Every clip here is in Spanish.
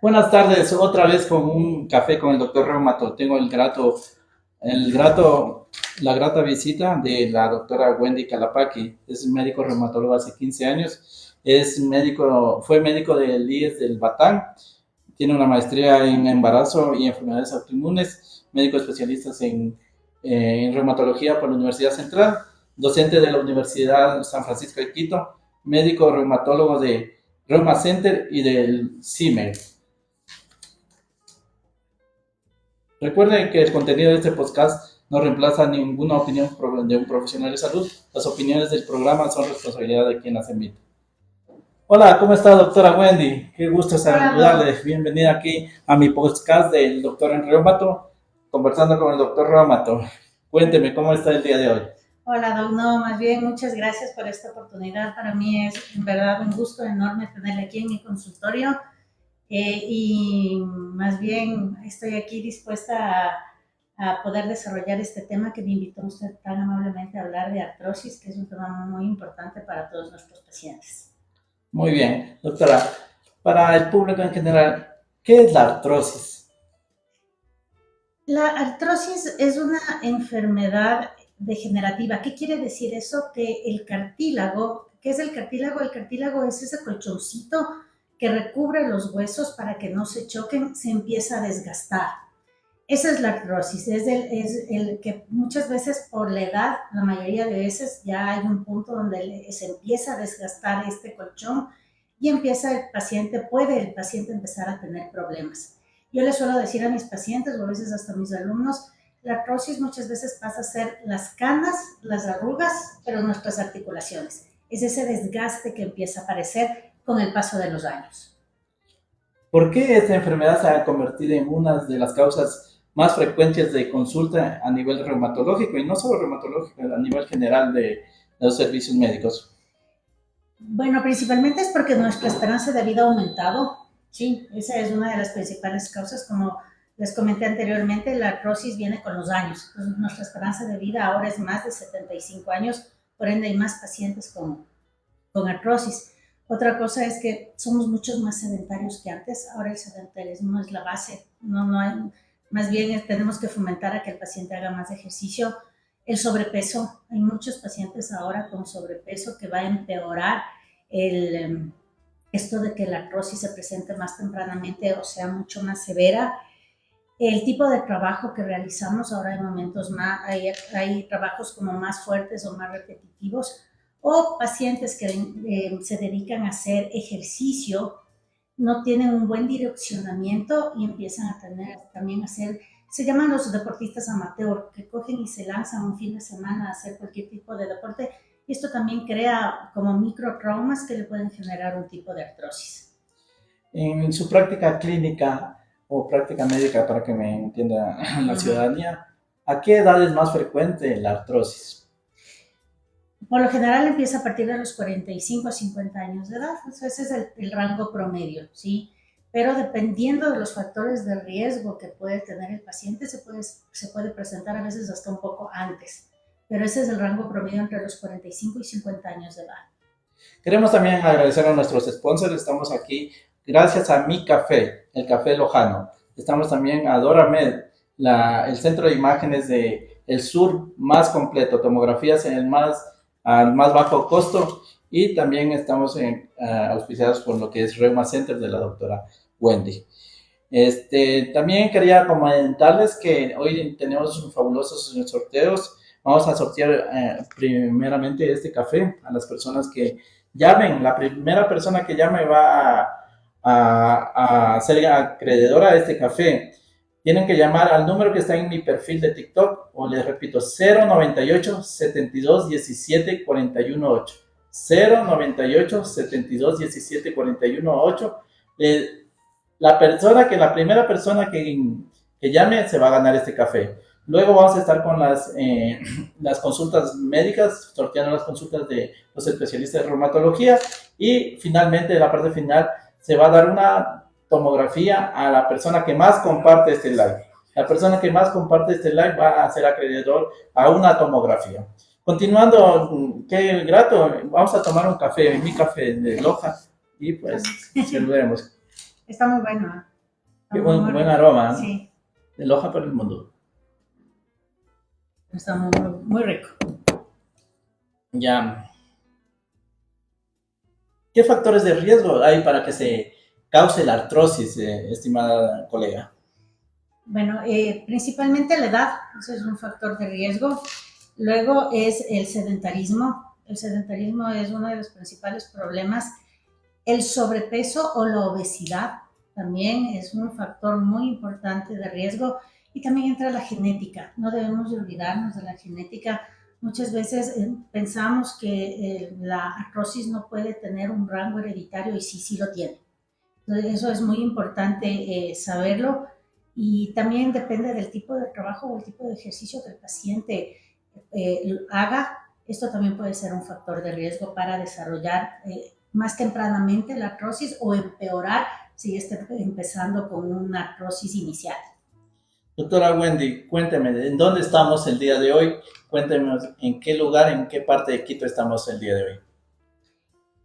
Buenas tardes, otra vez con un café con el doctor Reumato. Tengo el grato, la grata visita de la doctora Wendy Calapaqui. Es médico reumatólogo hace 15 años. Fue médico del IES del Batán. Tiene una maestría en embarazo y enfermedades autoinmunes. Médico especialista en reumatología por la Universidad Central. Docente de la Universidad San Francisco de Quito. Médico reumatólogo de Reuma Center y del CIMER. Recuerden que el contenido de este podcast no reemplaza ninguna opinión de un profesional de salud. Las opiniones del programa son responsabilidad de quien las emite. Hola, ¿cómo está, doctora Wendy? Qué gusto saludarle. Bienvenida aquí a mi podcast del doctor en Reumato, conversando con el doctor Reumato. Cuénteme, ¿cómo está el día de hoy? Hola, Doc. No, más bien, muchas gracias por esta oportunidad. Para mí es, en verdad, un gusto enorme tenerle aquí en mi consultorio. Y más bien estoy aquí dispuesta a poder desarrollar este tema que me invitó usted tan amablemente a hablar de artrosis, que es un tema muy importante para todos nuestros pacientes. Muy bien, doctora. Para el público en general, ¿qué es la artrosis? La artrosis es una enfermedad degenerativa. ¿Qué quiere decir eso? Que el cartílago, ¿qué es el cartílago? El cartílago es ese colchoncito que recubre los huesos para que no se choquen, se empieza a desgastar. Esa es la artrosis, es el que muchas veces por la edad, la mayoría de veces ya hay un punto donde se empieza a desgastar este colchón y puede el paciente empezar a tener problemas. Yo le suelo decir a mis pacientes, o a veces hasta a mis alumnos, la artrosis muchas veces pasa a ser las canas, las arrugas, pero en nuestras articulaciones. Es ese desgaste que empieza a aparecer con el paso de los años. ¿Por qué esta enfermedad se ha convertido en una de las causas más frecuentes de consulta a nivel reumatológico, y no solo reumatológico, a nivel general de los servicios médicos? Bueno, principalmente es porque nuestra esperanza de vida ha aumentado. Sí, esa es una de las principales causas. Como les comenté anteriormente, la artrosis viene con los años. Entonces, nuestra esperanza de vida ahora es más de 75 años, por ende hay más pacientes con artrosis. Otra cosa es que somos muchos más sedentarios que antes. Ahora el sedentarismo es la base. No hay, más bien tenemos que fomentar a que el paciente haga más ejercicio. El sobrepeso. Hay muchos pacientes ahora con sobrepeso que va a empeorar esto de que la artrosis se presente más tempranamente o sea mucho más severa. El tipo de trabajo que realizamos ahora en momentos más, hay trabajos como más fuertes o más repetitivos, o pacientes que se dedican a hacer ejercicio, no tienen un buen direccionamiento y empiezan a tener también a hacer, se llaman los deportistas amateur, que cogen y se lanzan un fin de semana a hacer cualquier tipo de deporte, y esto también crea como microtraumas que le pueden generar un tipo de artrosis. En su práctica clínica o práctica médica, para que me entienda la ciudadanía, ¿a qué edad es más frecuente la artrosis? Por lo general empieza a partir de los 45 a 50 años de edad, ese es el rango promedio, ¿sí? Pero dependiendo de los factores de riesgo que puede tener el paciente, se puede presentar a veces hasta un poco antes, pero ese es el rango promedio entre los 45 y 50 años de edad. Queremos también agradecer a nuestros sponsors. Estamos aquí gracias a Mi Café, el Café Lojano. Estamos también a Doramed, el centro de imágenes de el sur más completo, tomografías al más bajo costo, y también estamos auspiciados por lo que es Reuma Center de la doctora Wendy. También quería comentarles que hoy tenemos fabulosos sorteos. Vamos a sortear primeramente este café a las personas que llamen. La primera persona que llame va a ser acreedora a este café. Tienen que llamar al número que está en mi perfil de TikTok, o les repito, 098 72 17 41 8. 098 72 17 41 8. La primera persona que llame se va a ganar este café. Luego vamos a estar con las consultas médicas, sorteando las consultas de los especialistas de reumatología, y finalmente, en la parte final, se va a dar una tomografía a la persona que más comparte este live. La persona que más comparte este live va a ser acreedor a una tomografía. Continuando, qué grato, vamos a tomar un café, mi café de Loja, y pues saludemos. Está muy bueno. Qué buen aroma, ¿eh? Sí. De Loja para el mundo. Está muy, muy rico. Ya. ¿Qué factores de riesgo hay para que se cause la artrosis, estimada colega? Bueno, principalmente la edad, ese es un factor de riesgo. Luego es el sedentarismo. El sedentarismo es uno de los principales problemas. El sobrepeso o la obesidad también es un factor muy importante de riesgo. Y también entra la genética. No debemos de olvidarnos de la genética. Muchas veces pensamos que la artrosis no puede tener un rango hereditario y sí, sí lo tiene. Entonces, eso es muy importante saberlo. Y también depende del tipo de trabajo o el tipo de ejercicio que el paciente haga. Esto también puede ser un factor de riesgo para desarrollar más tempranamente la artrosis o empeorar si está empezando con una artrosis inicial. Doctora Wendy, cuénteme, ¿en dónde estamos el día de hoy? Cuénteme en qué lugar, en qué parte de Quito estamos el día de hoy.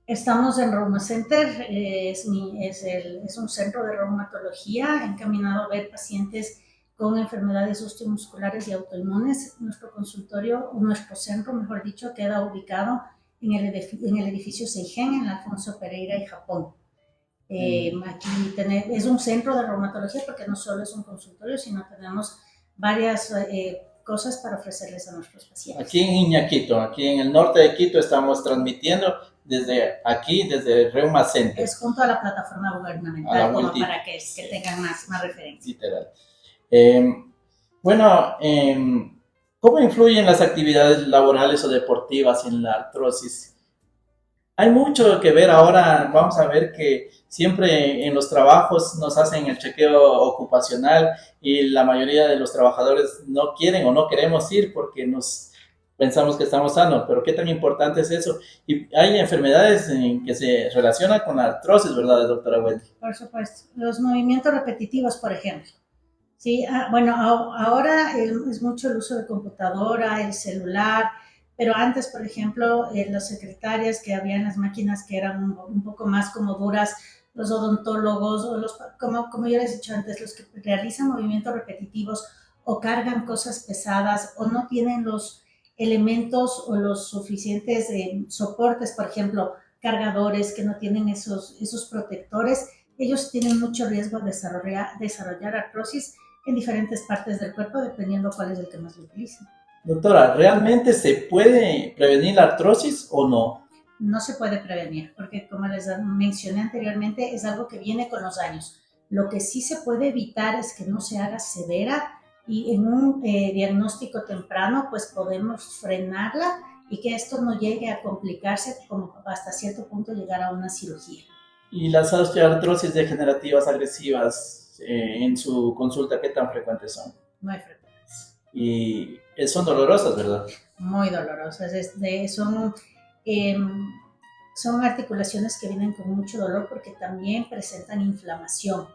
Estamos en Reuma Center, es un centro de reumatología encaminado a ver pacientes con enfermedades osteomusculares y autoinmunes. Nuestro consultorio, nuestro centro, mejor dicho, queda ubicado en el edificio Seigen, en la Alfonso Pereira y Japón. Aquí es un centro de reumatología porque no solo es un consultorio, sino tenemos varias cosas para ofrecerles a nuestros pacientes. Aquí en Iñaquito, aquí en el norte de Quito, estamos transmitiendo desde aquí, desde Reuma Center. Es junto a la plataforma gubernamental, como para que tengan más referencia. Literal. Bueno, ¿cómo influyen las actividades laborales o deportivas en la artrosis? Hay mucho que ver ahora. Vamos a ver que siempre en los trabajos nos hacen el chequeo ocupacional y la mayoría de los trabajadores no quieren o no queremos ir porque nos pensamos que estamos sanos, pero qué tan importante es eso. Y hay enfermedades que se relacionan con la artrosis, ¿verdad, doctora Wendy? Por supuesto. Los movimientos repetitivos, por ejemplo. Sí, bueno, ahora es mucho el uso de computadora, el celular, pero antes, por ejemplo, las secretarias que habían las máquinas que eran un poco más como duras, los odontólogos, o como yo les he dicho antes, los que realizan movimientos repetitivos o cargan cosas pesadas o no tienen los elementos o los suficientes soportes, por ejemplo, cargadores que no tienen esos protectores, ellos tienen mucho riesgo de desarrollar artrosis en diferentes partes del cuerpo, dependiendo cuál es el que más lo utilicen. Doctora, ¿realmente se puede prevenir la artrosis o no? No se puede prevenir, porque como les mencioné anteriormente, es algo que viene con los años. Lo que sí se puede evitar es que no se haga severa y en un diagnóstico temprano, pues podemos frenarla y que esto no llegue a complicarse como hasta cierto punto llegar a una cirugía. ¿Y las osteoartrosis degenerativas agresivas en su consulta qué tan frecuentes son? Muy frecuentes. Y son dolorosas, ¿verdad? Muy dolorosas. Son articulaciones que vienen con mucho dolor porque también presentan inflamación.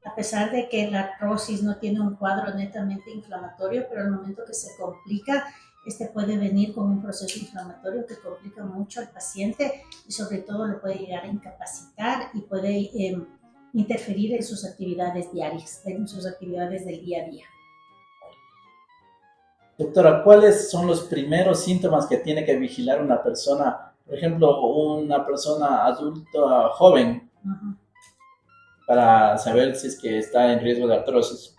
A pesar de que la artrosis no tiene un cuadro netamente inflamatorio, pero al momento que se complica, puede venir con un proceso inflamatorio que complica mucho al paciente y sobre todo lo puede llegar a incapacitar y puede interferir en sus actividades diarias, en sus actividades del día a día. Doctora, ¿cuáles son los primeros síntomas que tiene que vigilar una persona? Por ejemplo, una persona adulta joven, para saber si es que está en riesgo de artrosis.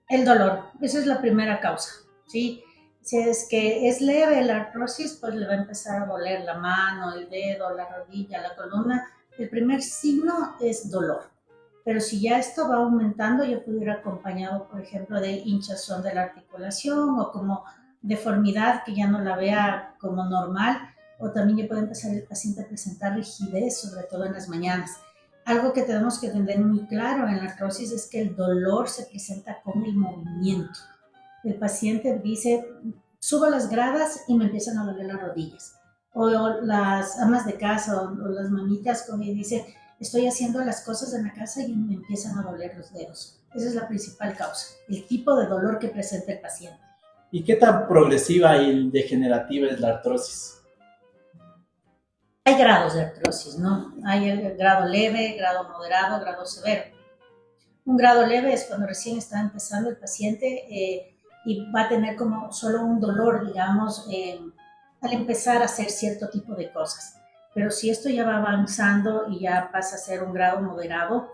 El dolor, esa es la primera causa, ¿sí? Si es que es leve la artrosis, pues le va a empezar a doler la mano, el dedo, la rodilla, la columna. El primer signo es dolor. Pero si ya esto va aumentando, ya puede ir acompañado, por ejemplo, de hinchazón de la articulación o como deformidad que ya no la vea como normal, o también ya puede empezar el paciente a presentar rigidez, sobre todo en las mañanas. Algo que tenemos que entender muy claro en la artrosis es que el dolor se presenta con el movimiento. El paciente dice, subo las gradas y me empiezan a doler las rodillas. O las amas de casa o las mamitas como dice, estoy haciendo las cosas en la casa y me empiezan a doler los dedos. Esa es la principal causa, el tipo de dolor que presenta el paciente. ¿Y qué tan progresiva y degenerativa es la artrosis? Hay grados de artrosis, ¿no? Hay el grado leve, grado moderado, grado severo. Un grado leve es cuando recién está empezando el paciente y va a tener como solo un dolor, digamos, al empezar a hacer cierto tipo de cosas. Pero si esto ya va avanzando y ya pasa a ser un grado moderado,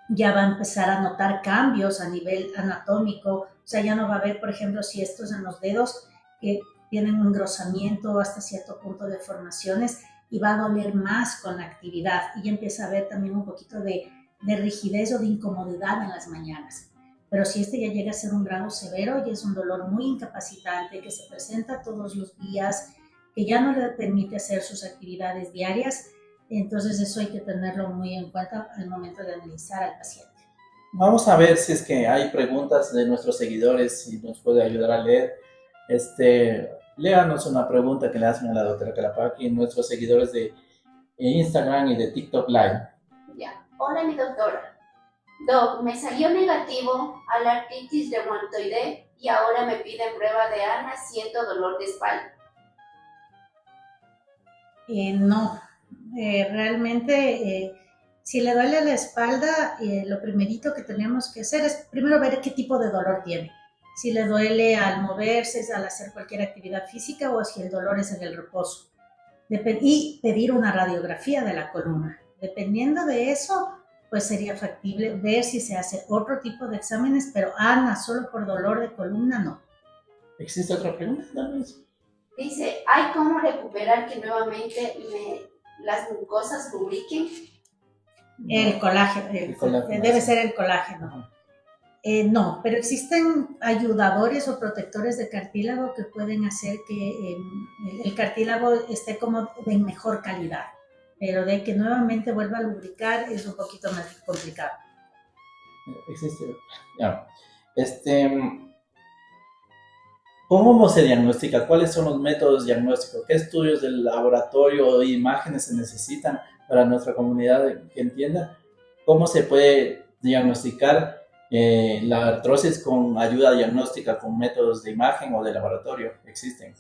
ya va a empezar a notar cambios a nivel anatómico, o sea, ya no va a haber, por ejemplo, si estos en los dedos que tienen un engrosamiento hasta cierto punto de formaciones y va a doler más con la actividad y ya empieza a haber también un poquito de rigidez o de incomodidad en las mañanas. Pero si este ya llega a ser un grado severo y es un dolor muy incapacitante que se presenta todos los días, que ya no le permite hacer sus actividades diarias, entonces eso hay que tenerlo muy en cuenta al momento de analizar al paciente. Vamos a ver si es que hay preguntas de nuestros seguidores, si nos puede ayudar a leer. Léanos una pregunta que le hacen a la doctora Calapaqui, nuestros seguidores de Instagram y de TikTok Live. Ya. Hola, mi doctora. Doc, me salió negativo a la artritis reumatoide y ahora me piden prueba de ANA, siento dolor de espalda. No, realmente si le duele la espalda, lo primerito que tenemos que hacer es primero ver qué tipo de dolor tiene. Si le duele al moverse, al hacer cualquier actividad física o si el dolor es en el reposo. Y pedir una radiografía de la columna. Dependiendo de eso, pues sería factible ver si se hace otro tipo de exámenes, pero ANA solo por dolor de columna no. ¿Existe otra pregunta? Dice, ¿hay cómo recuperar que nuevamente las mucosas lubriquen? El colágeno, debe ser el colágeno. No, pero existen ayudadores o protectores de cartílago que pueden hacer que el cartílago esté como de mejor calidad, pero de que nuevamente vuelva a lubricar es un poquito más complicado. Existe. Ya. ¿Cómo se diagnostica? ¿Cuáles son los métodos diagnósticos? ¿Qué estudios del laboratorio o imágenes se necesitan para nuestra comunidad que entienda? ¿Cómo se puede diagnosticar la artrosis con ayuda diagnóstica, con métodos de imagen o de laboratorio? ¿Existen?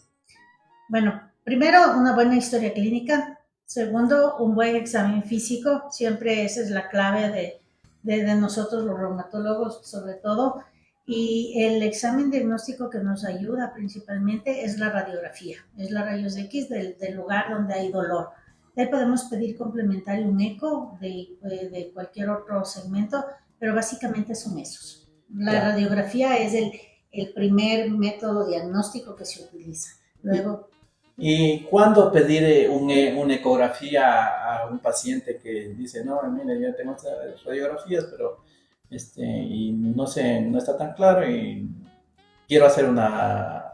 Bueno, primero, una buena historia clínica. Segundo, un buen examen físico. Siempre esa es la clave de nosotros los reumatólogos, sobre todo. Y el examen diagnóstico que nos ayuda principalmente es la radiografía, es la rayos X del lugar donde hay dolor. De ahí podemos pedir complementario un eco de cualquier otro segmento, pero básicamente son esos. La radiografía es el primer método diagnóstico que se utiliza. Luego, ¿y cuándo pedir una ecografía a un paciente que dice, no, mire, yo tengo estas radiografías, pero y no sé, no está tan claro y quiero hacer una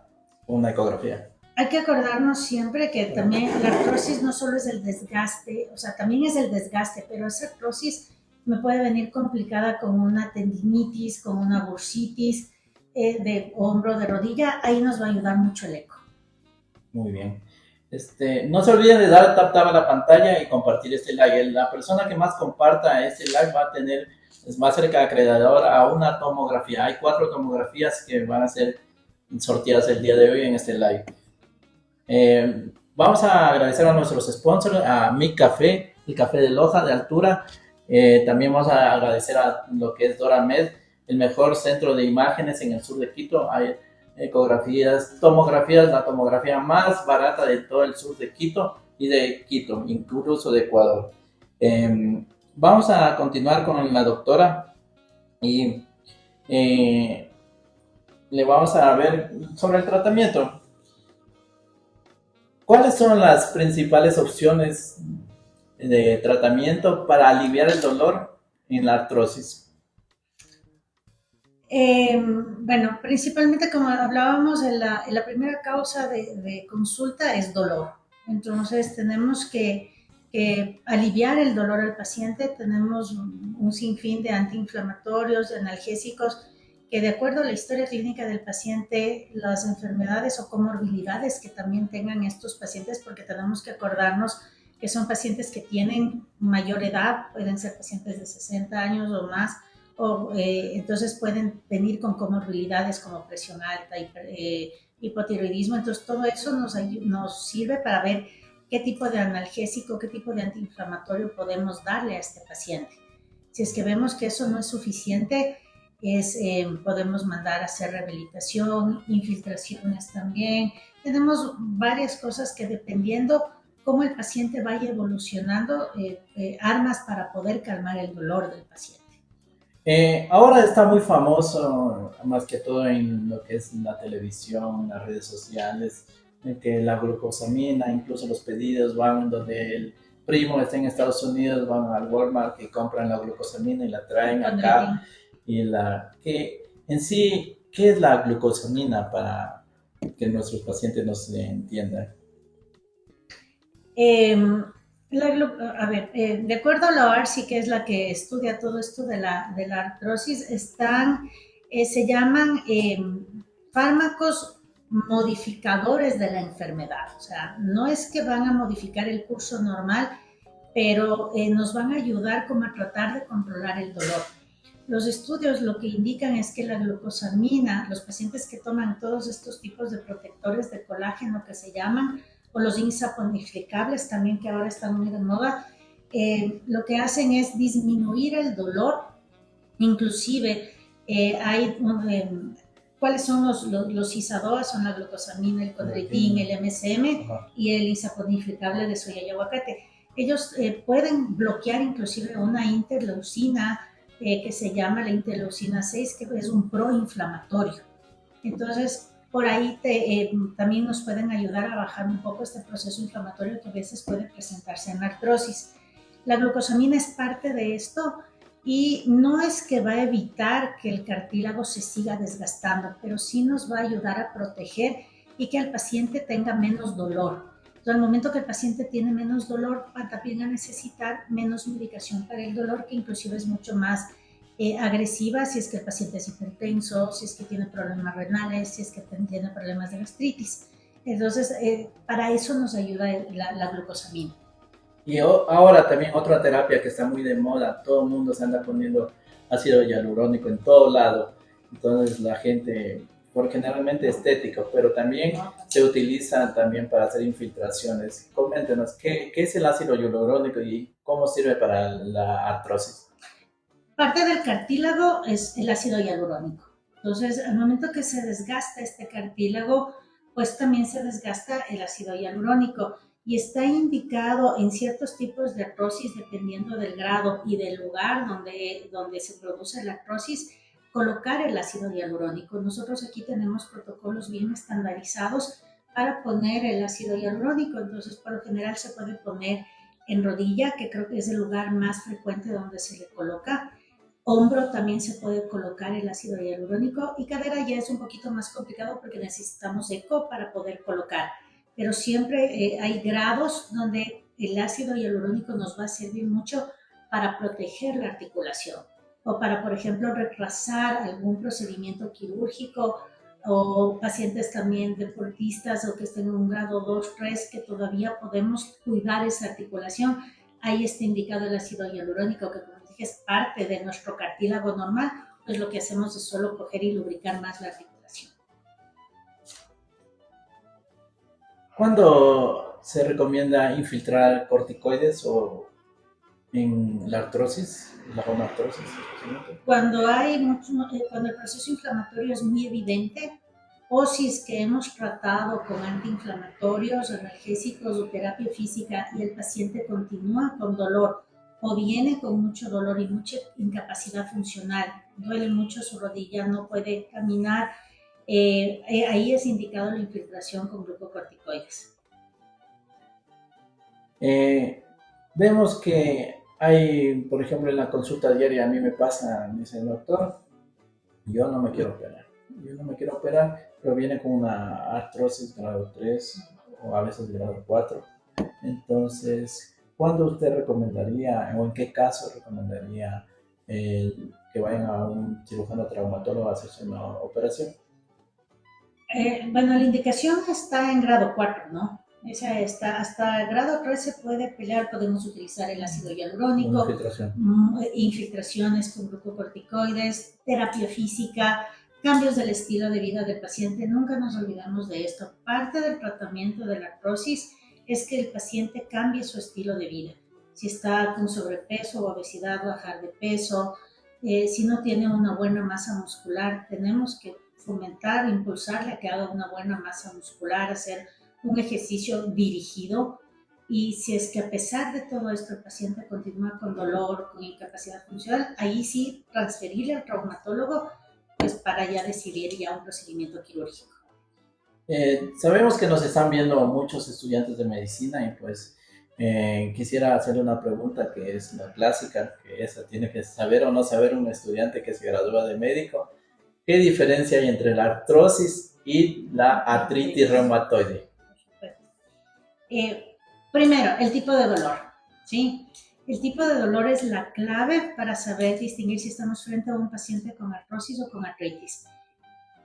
ecografía? Hay que acordarnos siempre que también la artrosis no solo es el desgaste, o sea, también es el desgaste, pero esa artrosis me puede venir complicada con una tendinitis, con una bursitis de hombro, de rodilla. Ahí nos va a ayudar mucho el eco. Muy bien. No se olviden de dar tap a la pantalla y compartir este live. La persona que más comparta este live va a tener, es más cerca acreedor a una tomografía. Hay 4 tomografías que van a ser sorteadas el día de hoy en este live. Vamos a agradecer a nuestros sponsors, a Mi Café, el café de Loja de altura. También vamos a agradecer a lo que es DoraMed, el mejor centro de imágenes en el sur de Quito. Hay ecografías, tomografías, la tomografía más barata de todo el sur de Quito y de Quito, incluso de Ecuador. Vamos a continuar con la doctora y le vamos a ver sobre el tratamiento. ¿Cuáles son las principales opciones de tratamiento para aliviar el dolor en la artrosis? Bueno, principalmente como hablábamos, la primera causa de consulta es dolor. Entonces tenemos que aliviar el dolor al paciente. Tenemos un sinfín de antiinflamatorios, de analgésicos, que de acuerdo a la historia clínica del paciente, las enfermedades o comorbilidades que también tengan estos pacientes, porque tenemos que acordarnos que son pacientes que tienen mayor edad, pueden ser pacientes de 60 años o más, entonces pueden venir con comorbilidades como presión alta, hipotiroidismo. Entonces todo eso nos sirve para ver qué tipo de analgésico, qué tipo de antiinflamatorio podemos darle a este paciente. Si es que vemos que eso no es suficiente, podemos mandar a hacer rehabilitación, infiltraciones también. Tenemos varias cosas que dependiendo cómo el paciente vaya evolucionando, armas para poder calmar el dolor del paciente. Ahora está muy famoso, más que todo en lo que es la televisión, las redes sociales, que la glucosamina, incluso los pedidos van donde el primo está en Estados Unidos, van al Walmart y compran la glucosamina y la traen acá. Y que en sí, ¿qué es la glucosamina para que nuestros pacientes nos entiendan? De acuerdo a la OARSI, que es la que estudia todo esto de la artrosis, se llaman fármacos modificadores de la enfermedad. O sea, no es que van a modificar el curso normal, pero nos van a ayudar como a tratar de controlar el dolor. Los estudios lo que indican es que la glucosamina, los pacientes que toman todos estos tipos de protectores de colágeno que se llaman, o los insaponificables también, que ahora están muy de moda, lo que hacen es disminuir el dolor. Inclusive ¿cuáles son los ISADOA? Son la glucosamina, el condroitin, el MSM y el insaponificable de soya y aguacate. Ellos pueden bloquear inclusive una interleucina que se llama la interleucina 6, que es un proinflamatorio. Entonces, por ahí también nos pueden ayudar a bajar un poco este proceso inflamatorio que a veces puede presentarse en la artrosis. La glucosamina es parte de esto y no es que va a evitar que el cartílago se siga desgastando, pero sí nos va a ayudar a proteger y que el paciente tenga menos dolor. Entonces, al momento que el paciente tiene menos dolor, va también a necesitar menos medicación para el dolor, que inclusive es mucho más agresiva si es que el paciente es hipertenso, si es que tiene problemas renales, si es que tiene problemas de gastritis. Entonces, para eso nos ayuda la glucosamina. Y ahora también otra terapia que está muy de moda, todo el mundo se anda poniendo ácido hialurónico en todo lado. Entonces la gente, por generalmente estético, pero también se utiliza también para hacer infiltraciones. Coméntenos, ¿qué es el ácido hialurónico y cómo sirve para la artrosis? Parte del cartílago es el ácido hialurónico. Entonces, al momento que se desgasta este cartílago, pues también se desgasta el ácido hialurónico y está indicado en ciertos tipos de artrosis, dependiendo del grado y del lugar donde se produce la artrosis, colocar el ácido hialurónico. Nosotros aquí tenemos protocolos bien estandarizados para poner el ácido hialurónico. Entonces, por lo general se puede poner en rodilla, que creo que es el lugar más frecuente donde se le coloca. Hombro también se puede colocar el ácido hialurónico y cadera ya es un poquito más complicado porque necesitamos eco para poder colocar. Pero siempre hay grados donde el ácido hialurónico nos va a servir mucho para proteger la articulación o para, por ejemplo, retrasar algún procedimiento quirúrgico o pacientes también deportistas o que estén en un grado 2, 3 que todavía podemos cuidar esa articulación. Ahí está indicado el ácido hialurónico, que como dije es parte de nuestro cartílago normal, pues lo que hacemos es solo coger y lubricar más la articulación. ¿Cuándo se recomienda infiltrar corticoides o en la artrosis, la reumatosis? Cuando el proceso inflamatorio es muy evidente, o si es que hemos tratado con antiinflamatorios, analgésicos o terapia física y el paciente continúa con dolor o viene con mucho dolor y mucha incapacidad funcional, duele mucho su rodilla, no puede caminar, ahí es indicado la infiltración con glucocorticoides. Vemos que hay, por ejemplo, en la consulta diaria a mí me pasa, me dice el doctor, yo no me quiero operar, pero viene con una artrosis grado 3 o a veces grado 4. Entonces, ¿cuándo usted recomendaría o en qué caso recomendaría que vayan a un cirujano traumatólogo a hacerse una operación? Bueno, la indicación está en grado 4, ¿no? Esa está, hasta el grado 3 se puede pelear, podemos utilizar el ácido hialurónico, infiltraciones con glucocorticoides, terapia física, cambios del estilo de vida del paciente. Nunca nos olvidamos de esto. Parte del tratamiento de la artrosis es que el paciente cambie su estilo de vida. si está con sobrepeso o obesidad, bajar de peso. Si no tiene una buena masa muscular, tenemos que fomentar, impulsarle a que haga una buena masa muscular, hacer un ejercicio dirigido. Y si es que a pesar de todo esto el paciente continúa con dolor, con incapacidad funcional, ahí sí transferirle al traumatólogo pues para ya decidir ya un procedimiento quirúrgico. Sabemos que nos están viendo muchos estudiantes de medicina y pues quisiera hacerle una pregunta que es la clásica, que esa tiene que saber o no saber un estudiante que se gradúa de médico. ¿Qué diferencia hay entre la artrosis y la artritis reumatoide? Primero, el tipo de dolor, ¿sí? El tipo de dolor es la clave para saber distinguir si estamos frente a un paciente con artrosis o con artritis.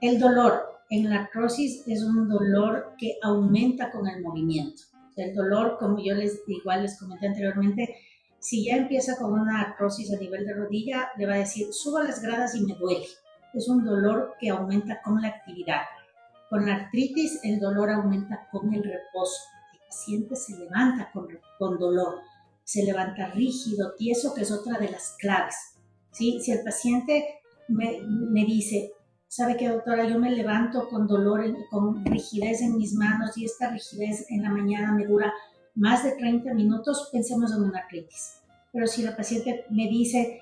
El dolor en la artrosis es un dolor que aumenta con el movimiento. El dolor, como yo igual les comenté anteriormente, si ya empieza con una artrosis a nivel de rodilla, le va a decir, subo las gradas y me duele. Es un dolor que aumenta con la actividad. Con la artritis, el dolor aumenta con el reposo. El paciente se levanta con dolor, se levanta rígido, tieso, que es otra de las claves, ¿sí? Si el paciente me dice, ¿sabe qué, doctora? Yo me levanto con dolor, con rigidez en mis manos y esta rigidez en la mañana me dura más de 30 minutos, pensemos en una artritis. Pero si la paciente me dice,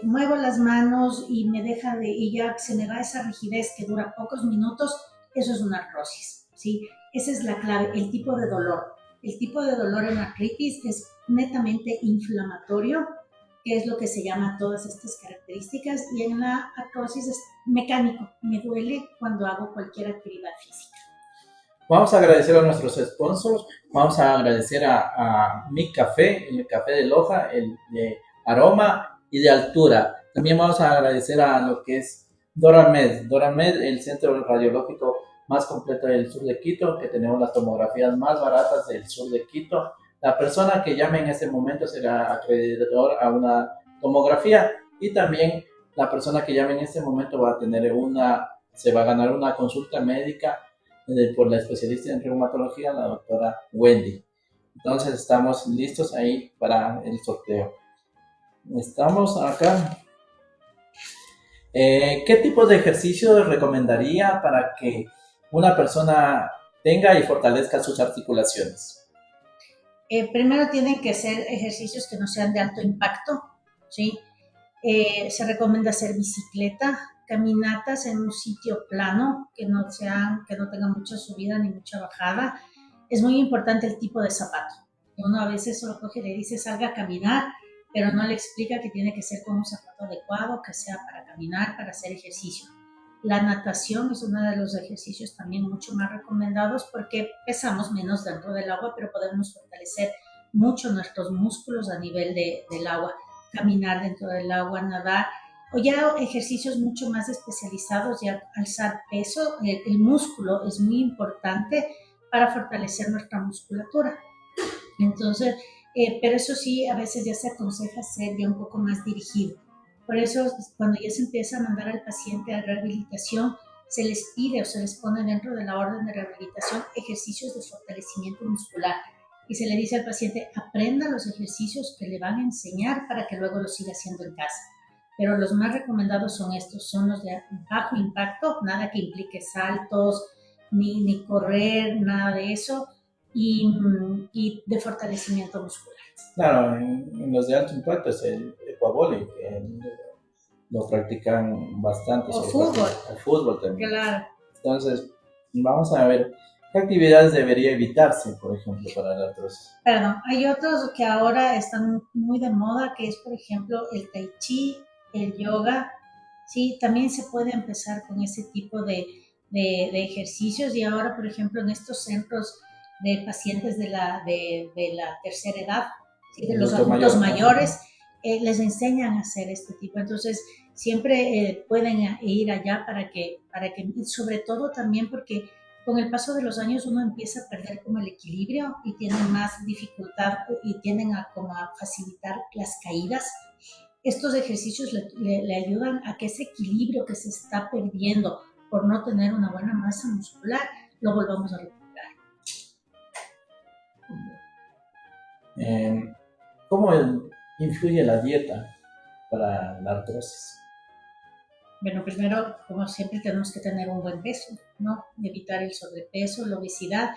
muevo las manos y y ya se me va esa rigidez que dura pocos minutos, eso es una artrosis, ¿sí? Esa es la clave, el tipo de dolor. El tipo de dolor en artritis es netamente inflamatorio, que es lo que se llama todas estas características, y en la artrosis es mecánico, me duele cuando hago cualquier actividad física. Vamos a agradecer a nuestros sponsors, vamos a agradecer a Mi Café, el café de Loja, el de aroma y de altura. También vamos a agradecer a lo que es DoraMed, el centro radiológico más completo del sur de Quito, que tenemos las tomografías más baratas del sur de Quito. La persona que llame en este momento será acreedor a una tomografía y también la persona que llame en este momento se va a ganar una consulta médica por la especialista en reumatología, la doctora Wendy. Entonces estamos listos ahí para el sorteo. Estamos acá. ¿Qué tipo de ejercicio recomendaría para que una persona tenga y fortalezca sus articulaciones? Primero tienen que ser ejercicios que no sean de alto impacto, ¿sí? Se recomienda hacer bicicleta, caminatas en un sitio plano, que no tenga mucha subida ni mucha bajada. Es muy importante el tipo de zapato. Uno a veces solo coge y le dice salga a caminar, pero no le explica que tiene que ser con un zapato adecuado, que sea para caminar, para hacer ejercicio. La natación es uno de los ejercicios también mucho más recomendados porque pesamos menos dentro del agua, pero podemos fortalecer mucho nuestros músculos a nivel del agua. Caminar dentro del agua, nadar, o ya ejercicios mucho más especializados, ya alzar peso. El músculo es muy importante para fortalecer nuestra musculatura. Entonces, pero eso sí, a veces ya se aconseja ser ya un poco más dirigido. Por eso, cuando ya se empieza a mandar al paciente a rehabilitación, se les pide o se les pone dentro de la orden de rehabilitación ejercicios de fortalecimiento muscular. Y se le dice al paciente, aprenda los ejercicios que le van a enseñar para que luego los siga haciendo en casa. Pero los más recomendados son estos, son los de bajo impacto, nada que implique saltos, ni correr, nada de eso, y de fortalecimiento muscular. Claro, en los de alto impacto es el ecuavole, que lo practican bastante. O fútbol. El fútbol también. Claro. Entonces, vamos a ver qué actividades debería evitarse, por ejemplo, para la artrosis. Perdón, hay otros que ahora están muy de moda, que es, por ejemplo, el tai chi, el yoga. Sí, también se puede empezar con ese tipo de ejercicios, y ahora, por ejemplo, en estos centros de pacientes de la tercera edad, ¿sí? De los adultos mayores, les enseñan a hacer este tipo. Entonces, siempre pueden ir allá para que, sobre todo también porque con el paso de los años uno empieza a perder como el equilibrio y tiene más dificultad y tienden a facilitar las caídas. Estos ejercicios le ayudan a que ese equilibrio que se está perdiendo por no tener una buena masa muscular, lo volvamos a recuperar. ¿cómo influye la dieta para la artrosis? Bueno, primero, como siempre, tenemos que tener un buen peso, ¿no? Evitar el sobrepeso, la obesidad,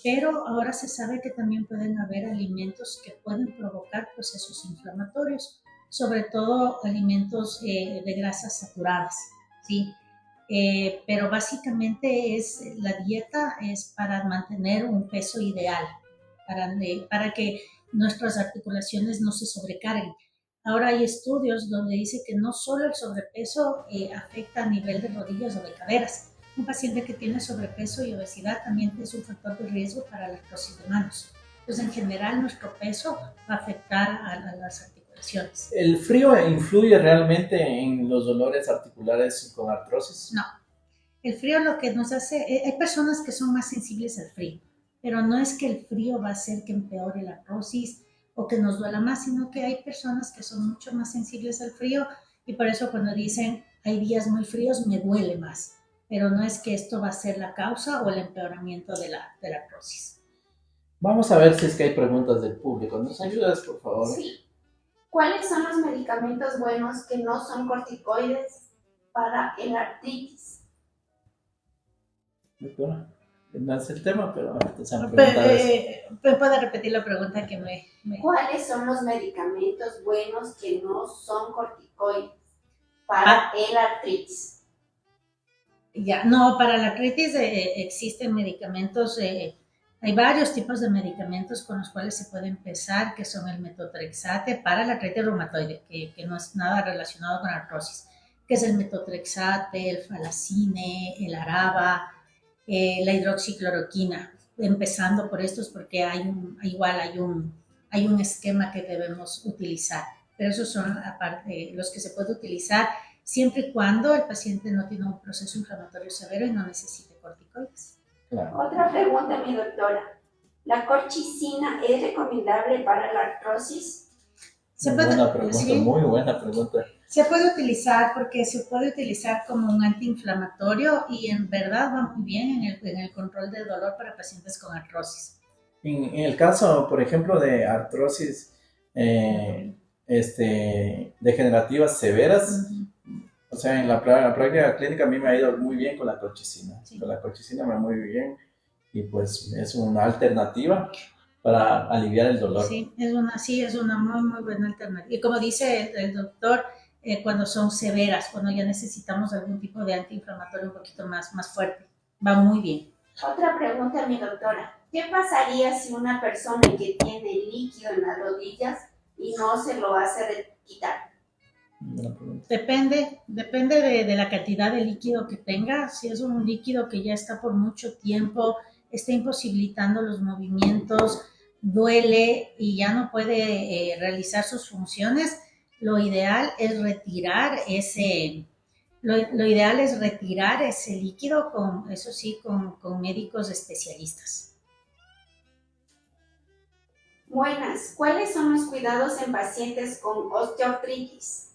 pero ahora se sabe que también pueden haber alimentos que pueden provocar procesos inflamatorios, sobre todo alimentos de grasas saturadas, ¿sí? Pero básicamente la dieta es para mantener un peso ideal, para que nuestras articulaciones no se sobrecarguen. Ahora hay estudios donde dice que no solo el sobrepeso afecta a nivel de rodillas o de caderas. Un paciente que tiene sobrepeso y obesidad también es un factor de riesgo para la artrosis de manos. Entonces, en general, nuestro peso va a afectar a las articulaciones. ¿El frío influye realmente en los dolores articulares con artrosis? No. El frío lo que nos hace, hay personas que son más sensibles al frío, pero no es que el frío va a hacer que empeore la artrosis o que nos duela más, sino que hay personas que son mucho más sensibles al frío y por eso cuando dicen hay días muy fríos me duele más, pero no es que esto va a ser la causa o el empeoramiento de la artrosis. Vamos a ver si es que hay preguntas del público. ¿Nos ayudas, por favor? Sí. ¿Cuáles son los medicamentos buenos que no son corticoides para el artritis? Doctora, no es el tema, pero te han preguntado eso. ¿Puede repetir la pregunta que me... ¿Cuáles son los medicamentos buenos que no son corticoides para el artritis? Ya, no, para la artritis existen medicamentos, hay varios tipos de medicamentos con los cuales se puede empezar, que son el metotrexate para la artritis reumatoide, que no es nada relacionado con artrosis, que es el metotrexate, el falacine, el araba, la hidroxicloroquina, empezando por estos porque hay un esquema que debemos utilizar, pero esos son aparte los que se puede utilizar siempre y cuando el paciente no tiene un proceso inflamatorio severo y no necesite corticoides. Claro. Otra pregunta, mi doctora. ¿La colchicina es recomendable para la artrosis? Muy buena pregunta. Se puede utilizar porque se puede utilizar como un antiinflamatorio y en verdad va muy bien en el control del dolor para pacientes con artrosis. En el caso, por ejemplo, de artrosis degenerativas severas, o sea, en la práctica clínica a mí me ha ido muy bien con la colchicina. Sí. Con la colchicina me va muy bien y pues es una alternativa para aliviar el dolor. Sí, es una muy, muy buena alternativa. Y como dice el doctor, cuando son severas, cuando ya necesitamos algún tipo de antiinflamatorio un poquito más fuerte, va muy bien. Otra pregunta, mi doctora. ¿Qué pasaría si una persona que tiene líquido en las rodillas y no se lo hace quitar? Depende de la cantidad de líquido que tenga. Si es un líquido que ya está por mucho tiempo, está imposibilitando los movimientos, duele y ya no puede realizar sus funciones, lo ideal es retirar ese líquido con médicos especialistas. Buenas. ¿Cuáles son los cuidados en pacientes con osteoartritis?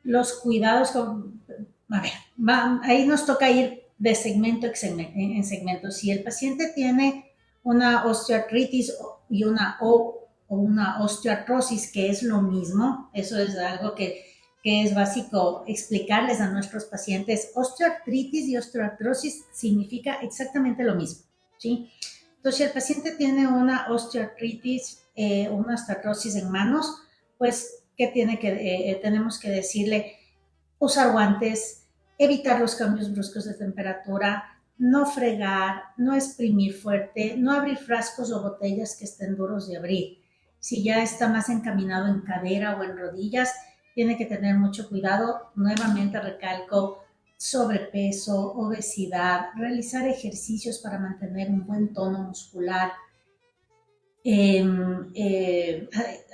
Los cuidados ahí nos toca ir de segmento en segmento. Si el paciente tiene una osteoartritis y una osteoartrosis, que es lo mismo, eso es algo que es básico explicarles a nuestros pacientes. Osteoartritis y osteoartrosis significa exactamente lo mismo, ¿sí? Entonces, si el paciente tiene una osteoartritis, una osteoartrosis en manos, pues, ¿qué tenemos que decirle? Usar guantes, evitar los cambios bruscos de temperatura, no fregar, no exprimir fuerte, no abrir frascos o botellas que estén duros de abrir. Si ya está más encaminado en cadera o en rodillas, tiene que tener mucho cuidado. Nuevamente recalco, sobrepeso, obesidad, realizar ejercicios para mantener un buen tono muscular,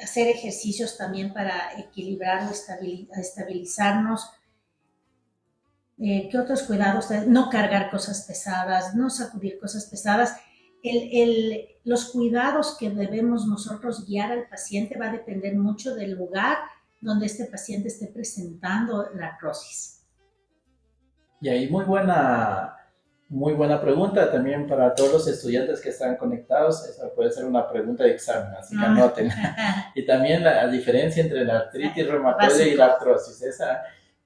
hacer ejercicios también para equilibrar o estabilizarnos. ¿Qué otros cuidados? No cargar cosas pesadas, no sacudir cosas pesadas. Los cuidados que debemos nosotros guiar al paciente va a depender mucho del lugar donde este paciente esté presentando la artrosis. Y ahí muy buena Muy buena pregunta también para todos los estudiantes que están conectados. Esa puede ser una pregunta de examen, así que anoten. Y también la diferencia entre la artritis reumatoide y la artrosis. Esa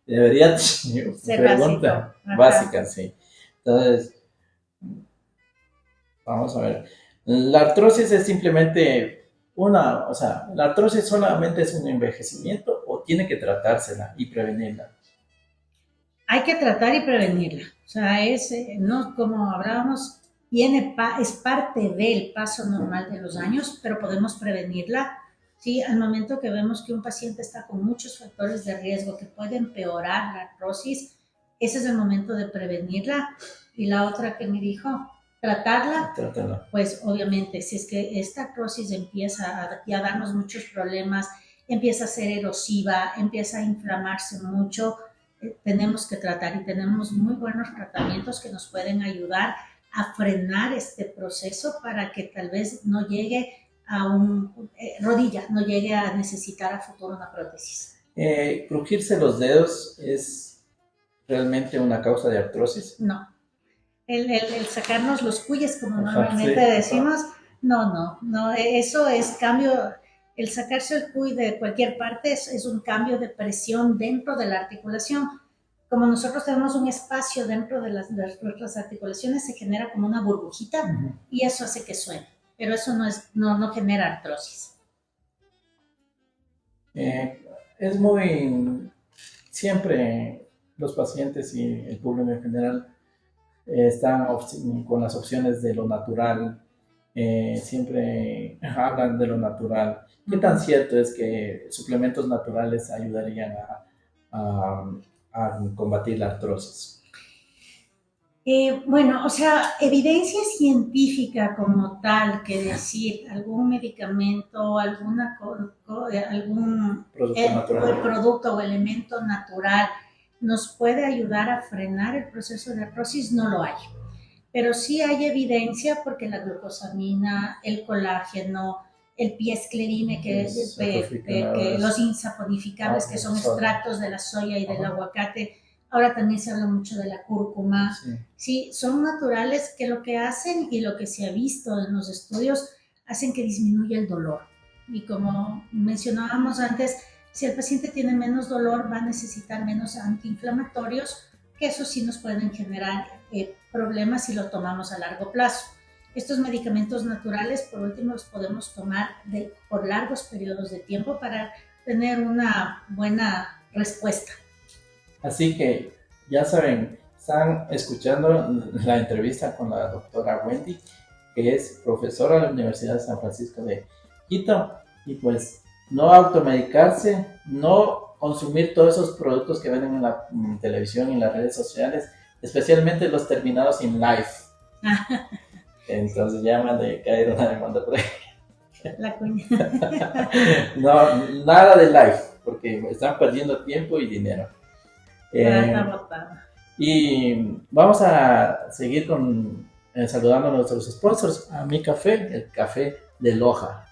debería ser pregunta básica, sí. Entonces, vamos a ver. La artrosis es simplemente la artrosis solamente es un envejecimiento o tiene que tratársela y prevenirla. Hay que tratar y prevenirla. O sea, no, como hablábamos, es parte del paso normal de los años, pero podemos prevenirla. ¿Sí? Al momento que vemos que un paciente está con muchos factores de riesgo que pueden empeorar la artrosis, ese es el momento de prevenirla. Y la otra que me dijo, tratarla. Pues obviamente, si es que esta artrosis empieza a darnos muchos problemas, empieza a ser erosiva, empieza a inflamarse mucho, tenemos que tratar y tenemos muy buenos tratamientos que nos pueden ayudar a frenar este proceso para que tal vez no llegue a rodilla, no llegue a necesitar a futuro una prótesis. ¿Crujirse los dedos es realmente una causa de artrosis? No. El sacarnos los cuyes, como normalmente decimos, no, eso es cambio. El sacarse el cuy de cualquier parte es un cambio de presión dentro de la articulación. Como nosotros tenemos un espacio dentro de nuestras articulaciones, se genera como una burbujita y eso hace que suene. Pero eso no genera artrosis. Siempre los pacientes y el público en general están con las opciones de lo natural, siempre hablan de lo natural. ¿Qué tan cierto es que suplementos naturales ayudarían a combatir la artrosis? Bueno, o sea, evidencia científica como tal, que decir algún medicamento, algún producto o elemento natural nos puede ayudar a frenar el proceso de artrosis, no lo hay. Pero sí hay evidencia porque la glucosamina, el colágeno, el piesclerine, los insaponificables, que son extractos de la soya y del aguacate. Ahora también se habla mucho de la cúrcuma. Sí, son naturales que lo que hacen y lo que se ha visto en los estudios hacen que disminuya el dolor. Y como mencionábamos antes, si el paciente tiene menos dolor, va a necesitar menos antiinflamatorios, que eso sí nos pueden generar problemas si lo tomamos a largo plazo. Estos medicamentos naturales, por último, los podemos tomar por largos periodos de tiempo para tener una buena respuesta. Así que, ya saben, están escuchando la entrevista con la doctora Wendy, que es profesora de la Universidad de San Francisco de Quito, y pues no automedicarse, no consumir todos esos productos que venden en la televisión y en las redes sociales, especialmente los terminados en life. Entonces ya me han de caer una demanda por ahí. La cuña. No, nada de life, porque están perdiendo tiempo y dinero. Y vamos a seguir saludando a nuestros sponsors, a Mi Café, el café de Loja.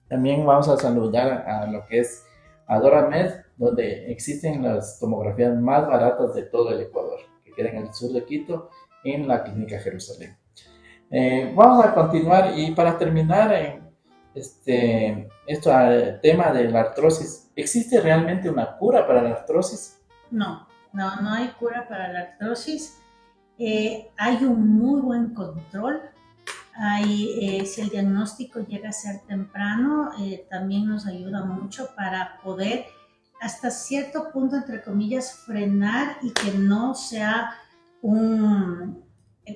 También vamos a saludar a lo que es AdoraMed, donde existen las tomografías más baratas de todo el Ecuador, que queda en el sur de Quito, en la Clínica Jerusalén. Vamos a continuar y para terminar el tema de la artrosis, ¿existe realmente una cura para la artrosis? No hay cura para la artrosis. Hay un muy buen control. Si el diagnóstico llega a ser temprano, también nos ayuda mucho para poder, hasta cierto punto, entre comillas, frenar y que no sea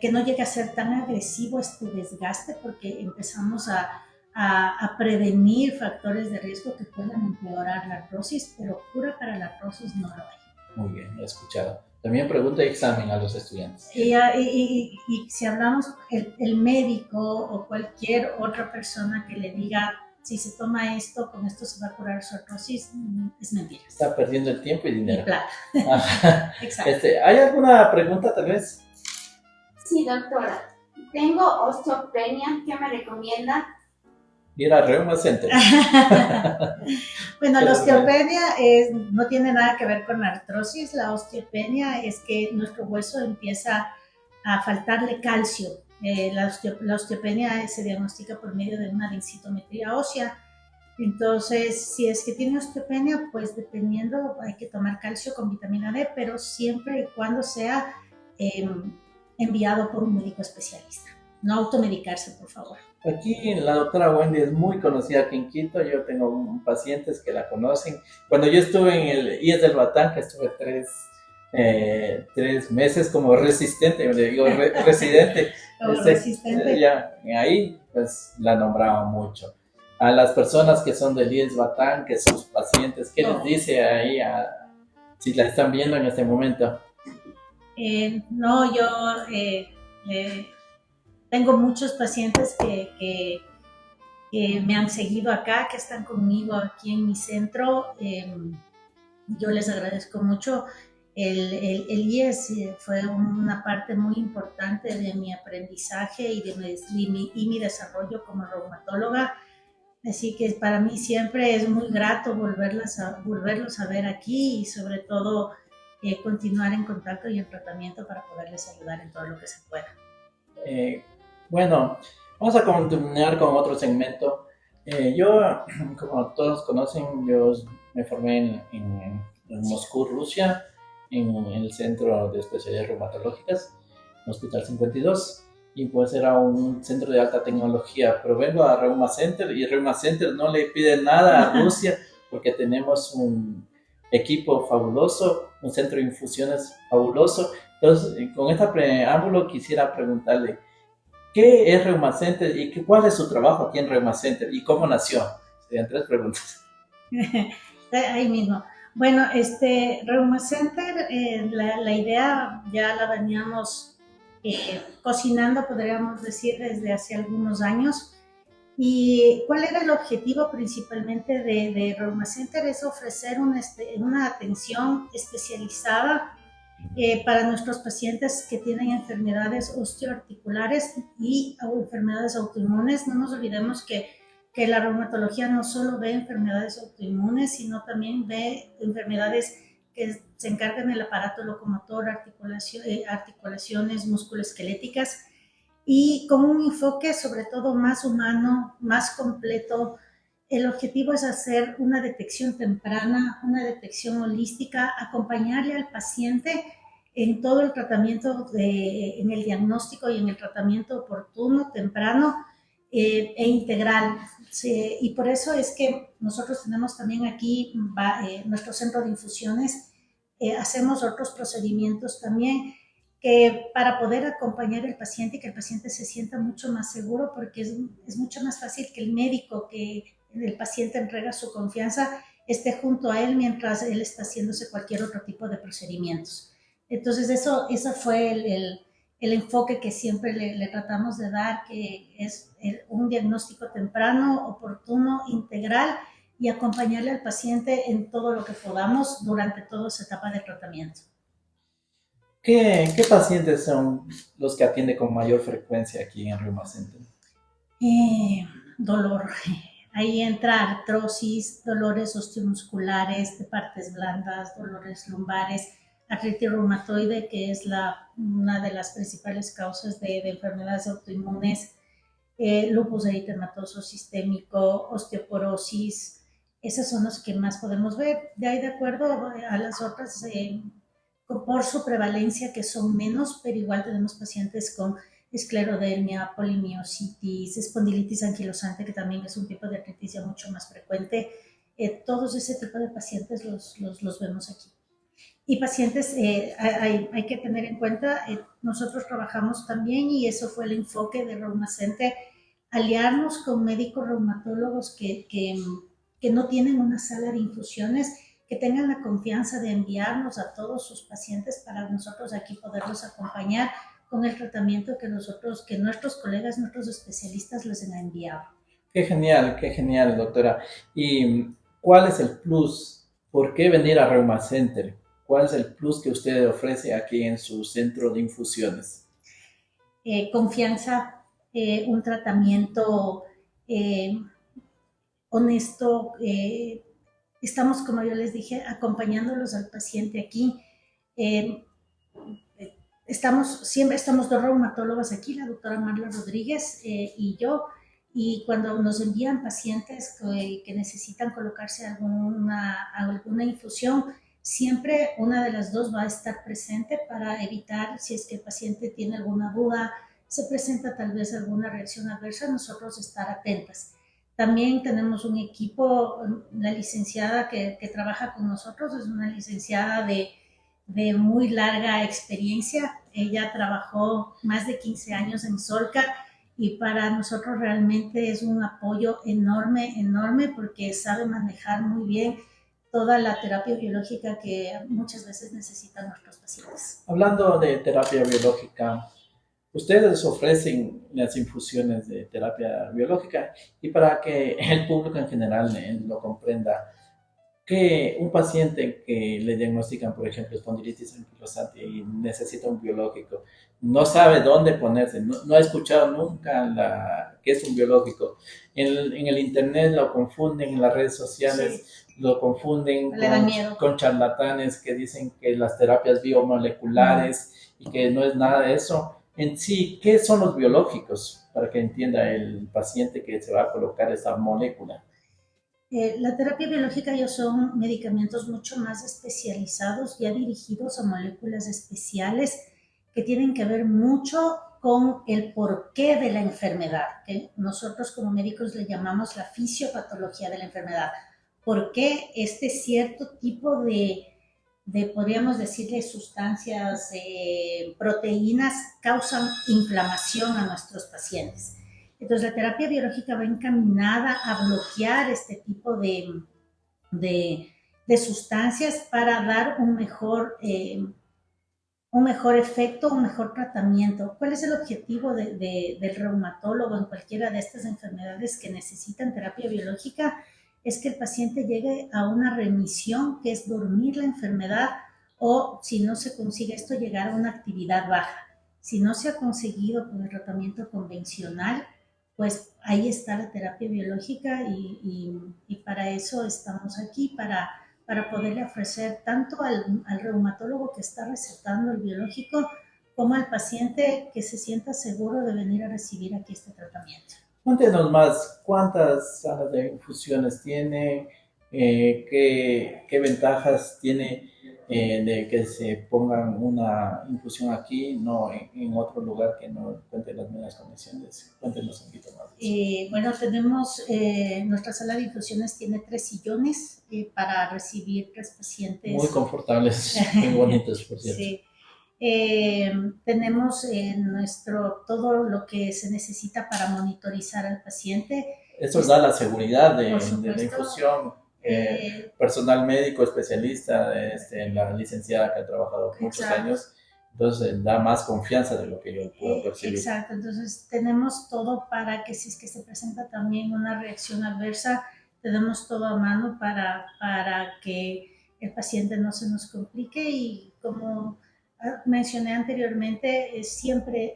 que no llegue a ser tan agresivo este desgaste, porque empezamos a prevenir factores de riesgo que puedan empeorar la artrosis, pero cura para la artrosis no lo hay. Muy bien, he escuchado. También pregunta de examen a los estudiantes. Y si hablamos, el médico o cualquier otra persona que le diga, si se toma esto, con esto se va a curar su artrosis, es mentira. Está perdiendo el tiempo y dinero. Y plata. Exacto. ¿Hay alguna pregunta tal vez? Sí, doctora. Tengo osteopenia. ¿Qué me recomienda? Ir al Reuma Center. Bueno, la osteopenia no tiene nada que ver con la artrosis. La osteopenia es que nuestro hueso empieza a faltarle calcio. La osteopenia se diagnostica por medio de una densitometría ósea. Entonces, si es que tiene osteopenia, pues dependiendo, hay que tomar calcio con vitamina D, pero siempre y cuando sea eh, enviado por un médico especialista. No automedicarse, por favor. Aquí la doctora Wendy es muy conocida aquí en Quito. Yo tengo pacientes que la conocen. Cuando yo estuve en el IES del Batán, que estuve 3 meses como resistente, le digo residente, Como resistente. ya ahí pues la nombraba mucho. A las personas que son del IES Batán, que sus pacientes, ¿qué les dice ahí si la están viendo en este momento? No, yo tengo muchos pacientes que me han seguido acá, que están conmigo aquí en mi centro. Yo les agradezco mucho. El IES fue una parte muy importante de mi aprendizaje y mi desarrollo como reumatóloga. Así que para mí siempre es muy grato volverlos a ver aquí y sobre todo continuar en contacto y en tratamiento para poderles ayudar en todo lo que se pueda. Bueno, vamos a continuar con otro segmento. Yo, como todos conocen, yo me formé en Moscú, Rusia, en el Centro de Especialidades Reumatológicas, Hospital 52, y pues era un centro de alta tecnología, pero vengo a Reuma Center y Reuma Center no le pide nada a Rusia porque tenemos un equipo fabuloso, un centro de infusiones fabuloso. Entonces, con este preámbulo quisiera preguntarle, ¿qué es Reuma Center y cuál es su trabajo aquí en Reuma Center y cómo nació? Serían 3 preguntas. Ahí mismo. Bueno, Reuma Center, la idea ya la veníamos cocinando, podríamos decir, desde hace algunos años. ¿Y cuál era el objetivo principalmente de Reuma Center? Es ofrecer una atención especializada para nuestros pacientes que tienen enfermedades osteoarticulares y enfermedades autoinmunes. No nos olvidemos que la reumatología no solo ve enfermedades autoinmunes, sino también ve enfermedades que se encargan del aparato locomotor, articulaciones musculoesqueléticas, y con un enfoque sobre todo más humano, más completo. El objetivo es hacer una detección temprana, una detección holística, acompañarle al paciente en todo el tratamiento, en el diagnóstico y en el tratamiento oportuno, temprano e integral. Sí, y por eso es que nosotros tenemos también aquí nuestro centro de infusiones, hacemos otros procedimientos también para poder acompañar al paciente y que el paciente se sienta mucho más seguro, porque es mucho más fácil que el médico, que el paciente entrega su confianza, esté junto a él mientras él está haciéndose cualquier otro tipo de procedimientos. Entonces eso fue el enfoque que siempre le tratamos de dar, que es un diagnóstico temprano, oportuno, integral, y acompañarle al paciente en todo lo que podamos durante toda esa etapa de tratamiento. ¿Qué pacientes son los que atiende con mayor frecuencia aquí en Reuma Center? Dolor. Ahí entra artrosis, dolores osteomusculares de partes blandas, dolores lumbares, artritis reumatoide, que es una de las principales causas de enfermedades autoinmunes, lupus eritematoso sistémico, osteoporosis. Esos son los que más podemos ver. De ahí, de acuerdo a las otras, por su prevalencia, que son menos, pero igual tenemos pacientes con esclerodermia, polimiositis, espondilitis anquilosante, que también es un tipo de artritis ya mucho más frecuente. Todos ese tipo de pacientes los vemos aquí. Y pacientes, hay que tener en cuenta, nosotros trabajamos también, y eso fue el enfoque de Reuma Center, aliarnos con médicos reumatólogos que no tienen una sala de infusiones, que tengan la confianza de enviarnos a todos sus pacientes para nosotros aquí poderlos acompañar con el tratamiento que nuestros colegas, nuestros especialistas les han enviado. Qué genial, doctora. ¿Y cuál es el plus? ¿Por qué venir a Reuma Center? ¿Cuál es el plus que usted ofrece aquí en su centro de infusiones? Confianza, un tratamiento honesto. Estamos, como yo les dije, acompañándolos al paciente aquí. siempre estamos dos reumatólogas aquí, la doctora Marla Rodríguez y yo, y cuando nos envían pacientes que necesitan colocarse alguna infusión, siempre una de las dos va a estar presente para evitar, si es que el paciente tiene alguna duda, se presenta tal vez alguna reacción adversa, nosotros estar atentas. También tenemos un equipo, la licenciada que trabaja con nosotros es una licenciada de muy larga experiencia. Ella trabajó más de 15 años en Solca y para nosotros realmente es un apoyo enorme, enorme, porque sabe manejar muy bien toda la terapia biológica que muchas veces necesitan nuestros pacientes. Hablando de terapia biológica, ustedes ofrecen las infusiones de terapia biológica y para que el público en general lo comprenda, que un paciente que le diagnostican, por ejemplo, espondilitis anquilosante y necesita un biológico, no sabe dónde ponerse, no ha escuchado nunca qué es un biológico. En el internet lo confunden, en las redes sociales lo confunden con charlatanes que dicen que las terapias biomoleculares y que no es nada de eso. En sí, ¿qué son los biológicos? Para que entienda el paciente que se va a colocar esa molécula. La terapia biológica ya son medicamentos mucho más especializados, ya dirigidos a moléculas especiales que tienen que ver mucho con el porqué de la enfermedad, que nosotros como médicos le llamamos la fisiopatología de la enfermedad. ¿Por qué este cierto tipo de podríamos decirle, sustancias, proteínas causan inflamación a nuestros pacientes? Entonces, la terapia biológica va encaminada a bloquear este tipo de sustancias para dar un mejor efecto, un mejor tratamiento. ¿Cuál es el objetivo del reumatólogo en cualquiera de estas enfermedades que necesitan terapia biológica? Es que el paciente llegue a una remisión, que es dormir la enfermedad, o si no se consigue esto, llegar a una actividad baja. Si no se ha conseguido con el tratamiento convencional, pues ahí está la terapia biológica y para eso estamos aquí, para poderle ofrecer tanto al reumatólogo que está recetando el biológico como al paciente que se sienta seguro de venir a recibir aquí este tratamiento. Cuéntenos más, ¿cuántas salas de infusiones tiene? ¿Qué ventajas tiene de que se pongan una infusión aquí, no en otro lugar que no cuente las mismas condiciones? Cuéntenos un poquito más. Bueno, tenemos, nuestra sala de infusiones tiene 3 sillones para recibir 3 pacientes. Muy confortables, muy bonitos, por cierto. Sí. Tenemos todo lo que se necesita para monitorizar al paciente. Eso da la seguridad de la infusión. Personal médico especialista, la licenciada que ha trabajado muchos años, entonces da más confianza de lo que yo puedo percibir. Exacto, entonces tenemos todo para que si es que se presenta también una reacción adversa, tenemos todo a mano para que el paciente no se nos complique, y como mencioné anteriormente, siempre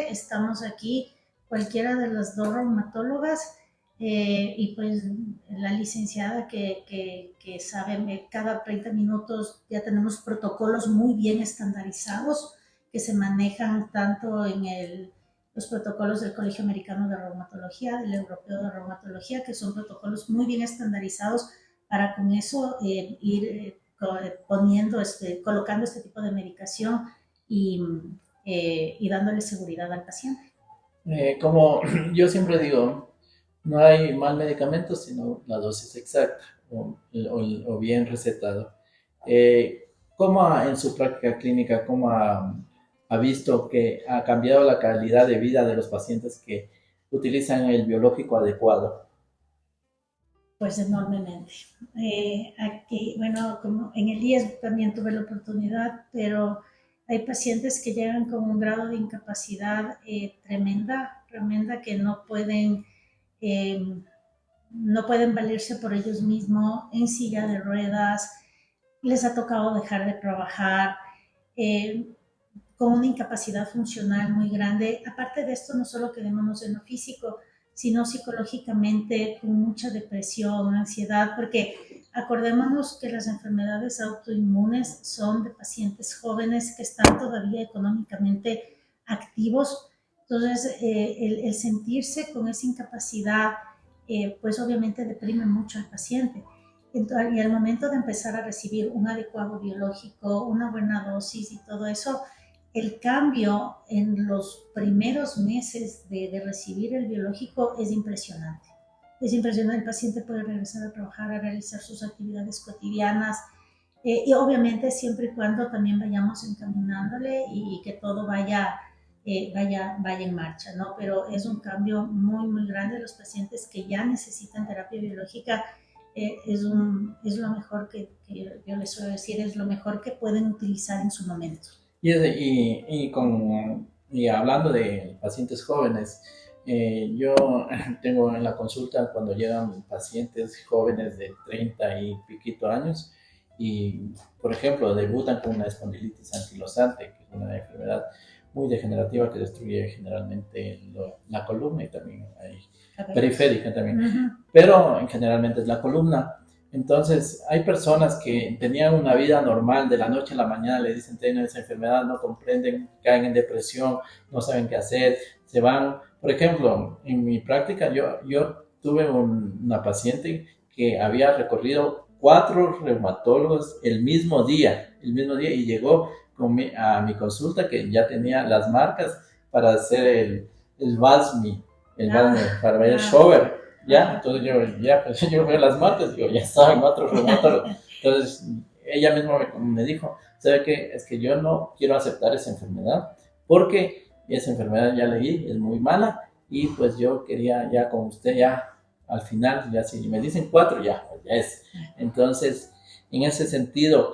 estamos aquí, cualquiera de las dos reumatólogas, y pues la licenciada que sabe, cada 30 minutos ya tenemos protocolos muy bien estandarizados que se manejan tanto en los protocolos del Colegio Americano de Reumatología, del Europeo de Reumatología, que son protocolos muy bien estandarizados para con eso ir colocando este tipo de medicación y dándole seguridad al paciente. Como yo siempre digo, no hay mal medicamento, sino la dosis exacta o bien recetado. ¿Cómo en su práctica clínica, cómo ha visto que ha cambiado la calidad de vida de los pacientes que utilizan el biológico adecuado? Pues enormemente. Aquí, bueno, como en el IES también tuve la oportunidad, pero hay pacientes que llegan con un grado de incapacidad tremenda, que no pueden valerse por ellos mismos, en silla de ruedas, les ha tocado dejar de trabajar, con una incapacidad funcional muy grande. Aparte de esto, no solo quedémonos en lo físico, sino psicológicamente, con mucha depresión, ansiedad, porque Acordémonos que las enfermedades autoinmunes son de pacientes jóvenes que están todavía económicamente activos. Entonces, el sentirse con esa incapacidad, pues obviamente deprime mucho al paciente. Entonces, y al momento de empezar a recibir un adecuado biológico, una buena dosis y todo eso, el cambio en los primeros meses de recibir el biológico es impresionante. Es impresionante, el paciente puede regresar a trabajar, a realizar sus actividades cotidianas, y obviamente siempre y cuando también vayamos encaminándole y que todo vaya en marcha, ¿no? Pero es un cambio muy, muy grande. Los pacientes que ya necesitan terapia biológica, es lo mejor que yo les suelo decir, es lo mejor que pueden utilizar en su momento. Y hablando de pacientes jóvenes, yo tengo en la consulta cuando llegan pacientes jóvenes de 30 y piquito años y, por ejemplo, debutan con una espondilitis anquilosante, que es una enfermedad muy degenerativa que destruye generalmente la columna y también hay periférica también, pero generalmente es la columna. Entonces, hay personas que tenían una vida normal, de la noche a la mañana le dicen tienen esa enfermedad, no comprenden, caen en depresión, no saben qué hacer, se van. Por ejemplo, en mi práctica yo tuve una paciente que había recorrido 4 reumatólogos el mismo día, y llegó a mi consulta que ya tenía las marcas para hacer el VASMI, para ver el shower. Ya, entonces yo veo las marcas, digo, ya estaba en 4 reumatólogos. Entonces ella misma me dijo, ¿sabe qué? Es que yo no quiero aceptar esa enfermedad porque esa enfermedad ya leí, es muy mala y pues yo quería ya con usted ya al final, ya si me dicen 4 ya es. Entonces, en ese sentido,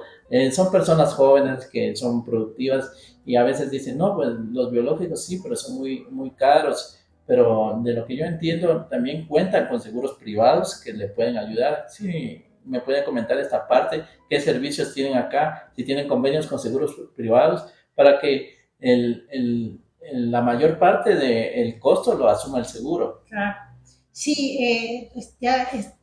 son personas jóvenes que son productivas y a veces dicen, no, pues los biológicos sí, pero son muy, muy caros. Pero de lo que yo entiendo, también cuentan con seguros privados que le pueden ayudar. Sí, me pueden comentar esta parte, qué servicios tienen acá, si tienen convenios con seguros privados, para que la mayor parte del costo lo asuma el seguro. Claro. Sí,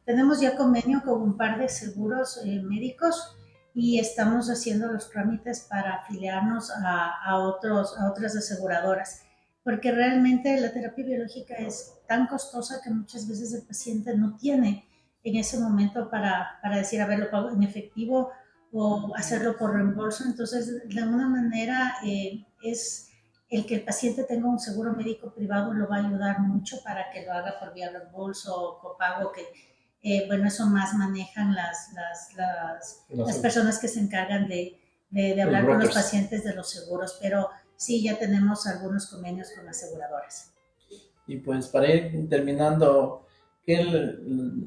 tenemos ya convenio con un par de seguros médicos y estamos haciendo los trámites para afiliarnos a otras aseguradoras, porque realmente la terapia biológica es tan costosa que muchas veces el paciente no tiene en ese momento para decir, a ver, lo pago en efectivo o hacerlo por reembolso. Entonces, de alguna manera, es el que el paciente tenga un seguro médico privado lo va a ayudar mucho para que lo haga por vía reembolso o copago, que bueno, eso más manejan las personas que se encargan de hablar con los pacientes de los seguros, pero sí, ya tenemos algunos convenios con aseguradoras. Y pues para ir terminando, ¿qué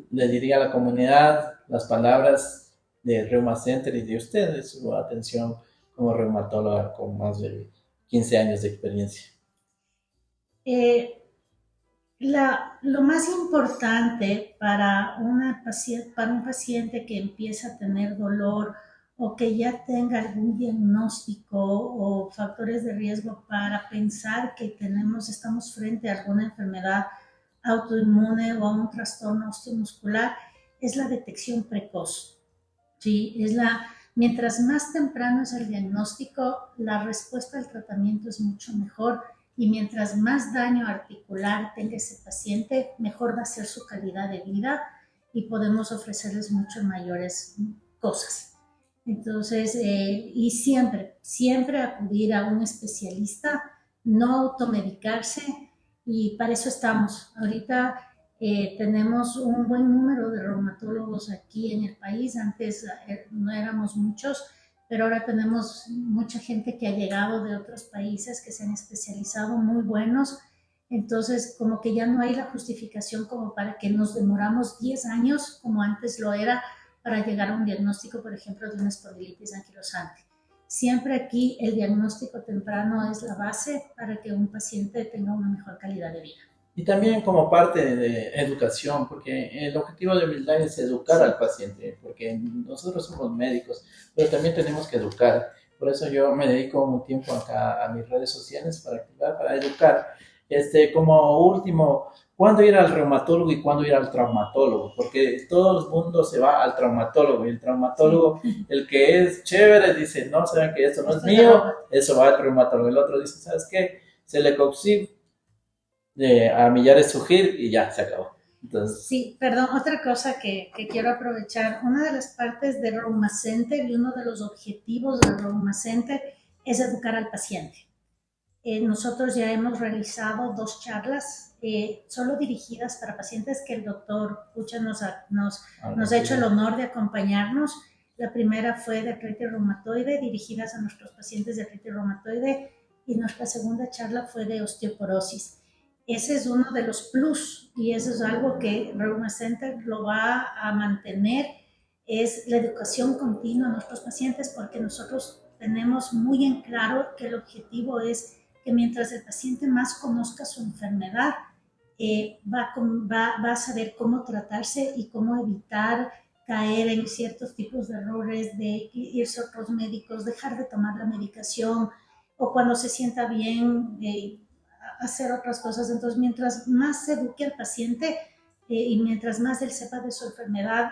le diría a la comunidad las palabras de Reuma Center y de ustedes, su atención como reumatóloga con más de 15 años de experiencia? Lo más importante para un paciente que empieza a tener dolor o que ya tenga algún diagnóstico o factores de riesgo para pensar que estamos frente a alguna enfermedad autoinmune o a un trastorno osteomuscular, es la detección precoz. ¿Sí? Mientras más temprano es el diagnóstico, la respuesta al tratamiento es mucho mejor, y mientras más daño articular tenga ese paciente, mejor va a ser su calidad de vida y podemos ofrecerles mucho mayores cosas. Entonces, y siempre acudir a un especialista, no automedicarse, y para eso estamos. Ahorita tenemos un buen número de reumatólogos aquí en el país. Antes no éramos muchos, pero ahora tenemos mucha gente que ha llegado de otros países que se han especializado, muy buenos. Entonces, como que ya no hay la justificación como para que nos demoramos 10 años, como antes lo era, para llegar a un diagnóstico, por ejemplo, de una espondilitis anquilosante. Siempre aquí el diagnóstico temprano es la base para que un paciente tenga una mejor calidad de vida. Y también como parte de educación, porque el objetivo de Humildad es educar al paciente, porque nosotros somos médicos, pero también tenemos que educar. Por eso yo me dedico un tiempo acá a mis redes sociales para educar. Como último cuándo ir al reumatólogo y cuándo ir al traumatólogo, porque todo el mundo se va al traumatólogo y el traumatólogo, el que es chévere, dice, no, saben que esto no es mío, eso va al reumatólogo. El otro dice, ¿sabes qué? Celecoxib a millares sugir y ya, se acabó. Entonces, sí, perdón, otra cosa que quiero aprovechar, una de las partes de Reuma Center y uno de los objetivos de Reuma Center es educar al paciente. Nosotros ya hemos realizado 2 charlas solo dirigidas para pacientes que el doctor Pucha nos ha hecho el honor de acompañarnos. La primera fue de artritis reumatoide, dirigidas a nuestros pacientes de artritis reumatoide, y nuestra segunda charla fue de osteoporosis. Ese es uno de los plus y eso es algo que Reuma Center lo va a mantener, es la educación continua a nuestros pacientes, porque nosotros tenemos muy en claro que el objetivo es que mientras el paciente más conozca su enfermedad, va a saber cómo tratarse y cómo evitar caer en ciertos tipos de errores, de irse a otros médicos, dejar de tomar la medicación, o cuando se sienta bien, hacer otras cosas. Entonces, mientras más se eduque al paciente y mientras más él sepa de su enfermedad,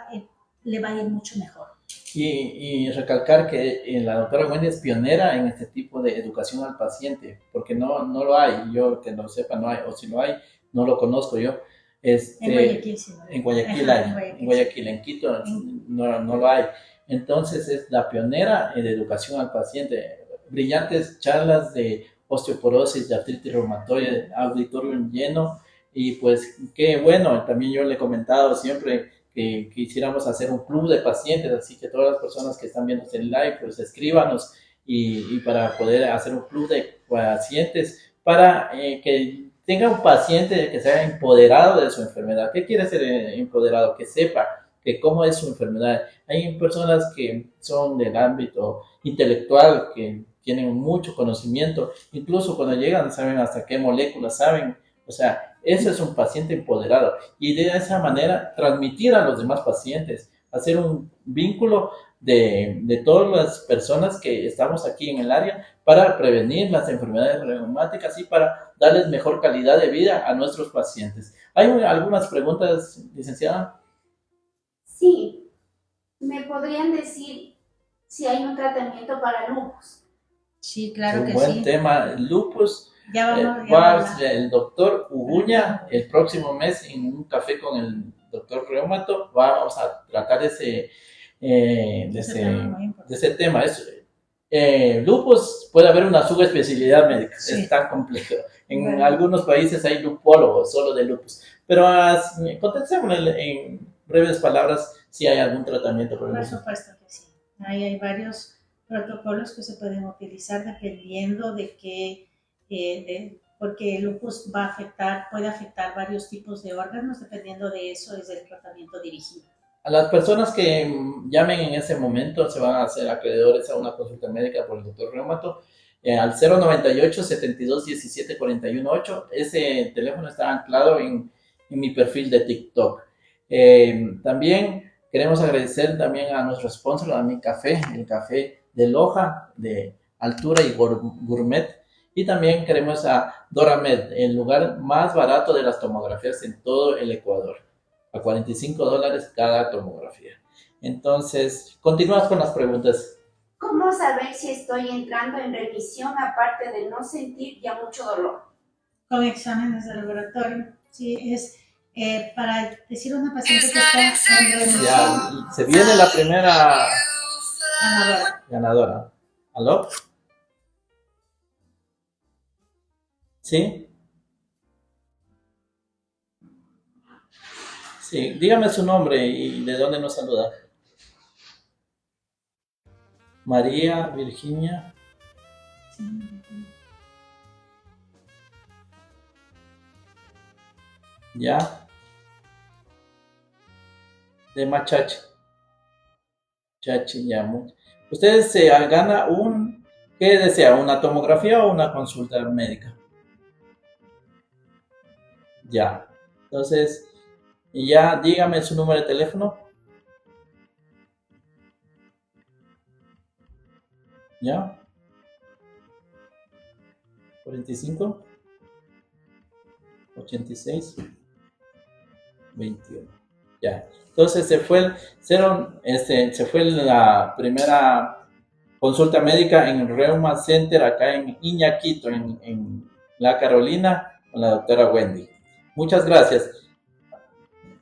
le va a ir mucho mejor. Y recalcar que la doctora Wendy es pionera en este tipo de educación al paciente, porque no lo hay, yo que no lo sepa no hay, o si lo hay, no lo conozco yo. En Guayaquil, sí. En Guayaquil hay, en Guayaquil, en Quito no lo hay. Entonces es la pionera en educación al paciente. Brillantes charlas de osteoporosis, de artritis reumatoide, auditorio lleno, y pues qué bueno, también yo le he comentado siempre que quisiéramos hacer un club de pacientes, así que todas las personas que están viendo este live, pues escríbanos y para poder hacer un club de pacientes para que tenga un paciente que sea empoderado de su enfermedad. ¿Qué quiere ser empoderado? Que sepa que cómo es su enfermedad. Hay personas que son del ámbito intelectual, que tienen mucho conocimiento, incluso cuando llegan saben hasta qué moléculas saben, o sea, ese es un paciente empoderado y de esa manera transmitir a los demás pacientes, hacer un vínculo de todas las personas que estamos aquí en el área para prevenir las enfermedades reumáticas y para darles mejor calidad de vida a nuestros pacientes. ¿Hay algunas preguntas, licenciada? Sí, ¿me podrían decir si hay un tratamiento para lupus? Sí, claro que sí. Un buen tema, lupus. Va el doctor Uguña el próximo mes en un café con el doctor Reumato. Vamos a tratar ese tema. Lupus puede haber una subespecialidad médica, sí. Es tan complejo. En algunos países hay lupólogos solo de lupus. Pero contestémosle en breves palabras si hay algún tratamiento. Por supuesto que sí. Hay varios protocolos que se pueden utilizar dependiendo de qué, porque el lupus puede afectar varios tipos de órganos, dependiendo de eso es el tratamiento dirigido. A las personas que llamen en ese momento se van a hacer acreedores a una consulta médica por el doctor Reumato al 098 72 17 41 8. Ese teléfono está anclado en mi perfil de TikTok. También queremos agradecer también a nuestro sponsor, a Mi Café, el café de Loja, de altura y gourmet. Y también queremos a Doramed, el lugar más barato de las tomografías en todo el Ecuador. A $45 cada tomografía. Entonces, continuamos con las preguntas. ¿Cómo saber si estoy entrando en remisión aparte de no sentir ya mucho dolor? Con exámenes de laboratorio. Sí, es para decir a una paciente que está en remisión. Ya, se viene la primera ganadora. ¿Aló? ¿Sí? Sí, dígame su nombre y de dónde nos saluda. María Virginia. ¿Ya? De Machachi. Chachi, ya. Ustedes se gana ¿qué desea? ¿Una tomografía o una consulta médica? Ya. Entonces, ya dígame su número de teléfono. ¿Ya? 45 86 21. Ya. Entonces se fue la primera consulta médica en el Reuma Center acá en Iñaquito, en La Carolina, con la doctora Wendy. Muchas gracias.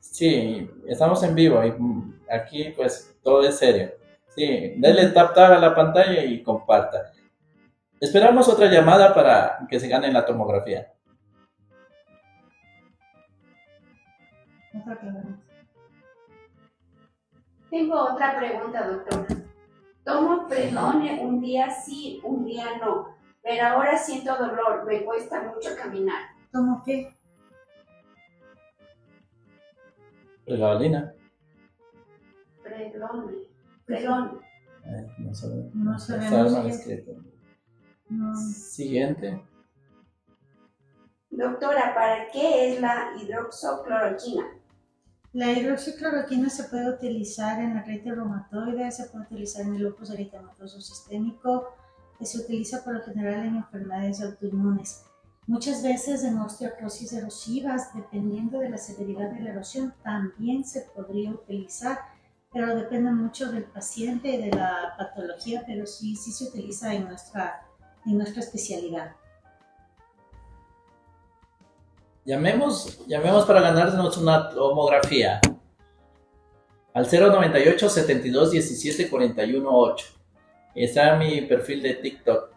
Sí, estamos en vivo y aquí pues todo es serio. Sí, denle tap a la pantalla y comparta. Esperamos otra llamada para que se gane la tomografía. Tengo otra pregunta, doctora. Tomo Predone un día sí, un día no, pero ahora siento dolor, me cuesta mucho caminar. ¿Tomo qué? Pregabalina. Predone. No sabemos. No sabemos Está mal qué. escrito. No. Siguiente. Doctora, ¿para qué es la hidroxicloroquina? La hidroxicloroquina se puede utilizar en la artritis reumatoide, se puede utilizar en el lupus eritematoso sistémico, se utiliza por lo general en enfermedades autoinmunes. Muchas veces en osteoporosis erosivas, dependiendo de la severidad de la erosión, también se podría utilizar, pero depende mucho del paciente y de la patología, pero sí se utiliza en nuestra especialidad. Llamemos para ganarnos una tomografía al 098 72 17 41 8. Está mi perfil de TikTok.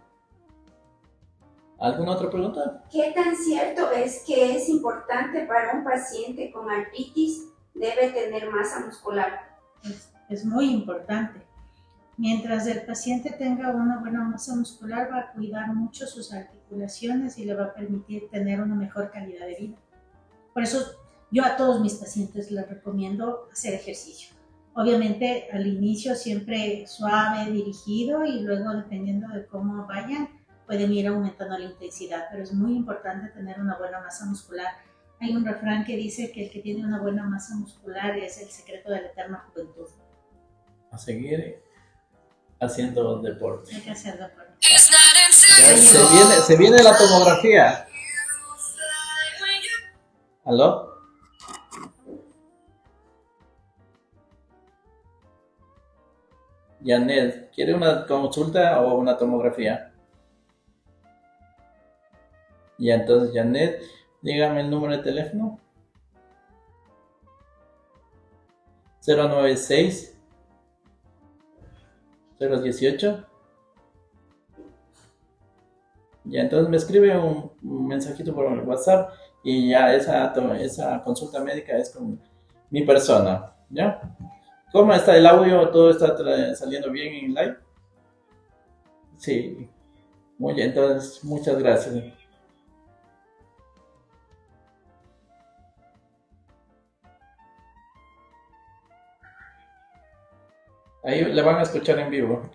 ¿Alguna otra pregunta? ¿Qué tan cierto es que es importante para un paciente con artritis debe tener masa muscular? Es muy importante. Mientras el paciente tenga una buena masa muscular, va a cuidar mucho sus articulaciones y le va a permitir tener una mejor calidad de vida. Por eso yo a todos mis pacientes les recomiendo hacer ejercicio. Obviamente al inicio siempre suave, dirigido, y luego dependiendo de cómo vayan pueden ir aumentando la intensidad, pero es muy importante tener una buena masa muscular. Hay un refrán que dice que el que tiene una buena masa muscular es el secreto de la eterna juventud. A seguir haciendo deporte. Hay que hacer deporte. Se viene la tomografía. ¿Aló? Janet, ¿quiere una consulta o una tomografía? Ya, entonces, Janet, dígame el número de teléfono. 096 018. Ya, entonces me escribe un mensajito por WhatsApp y ya esa consulta médica es con mi persona, ¿ya? ¿Cómo está el audio? ¿Todo está saliendo bien en live? Sí. Muy bien, entonces, muchas gracias. Ahí le van a escuchar en vivo.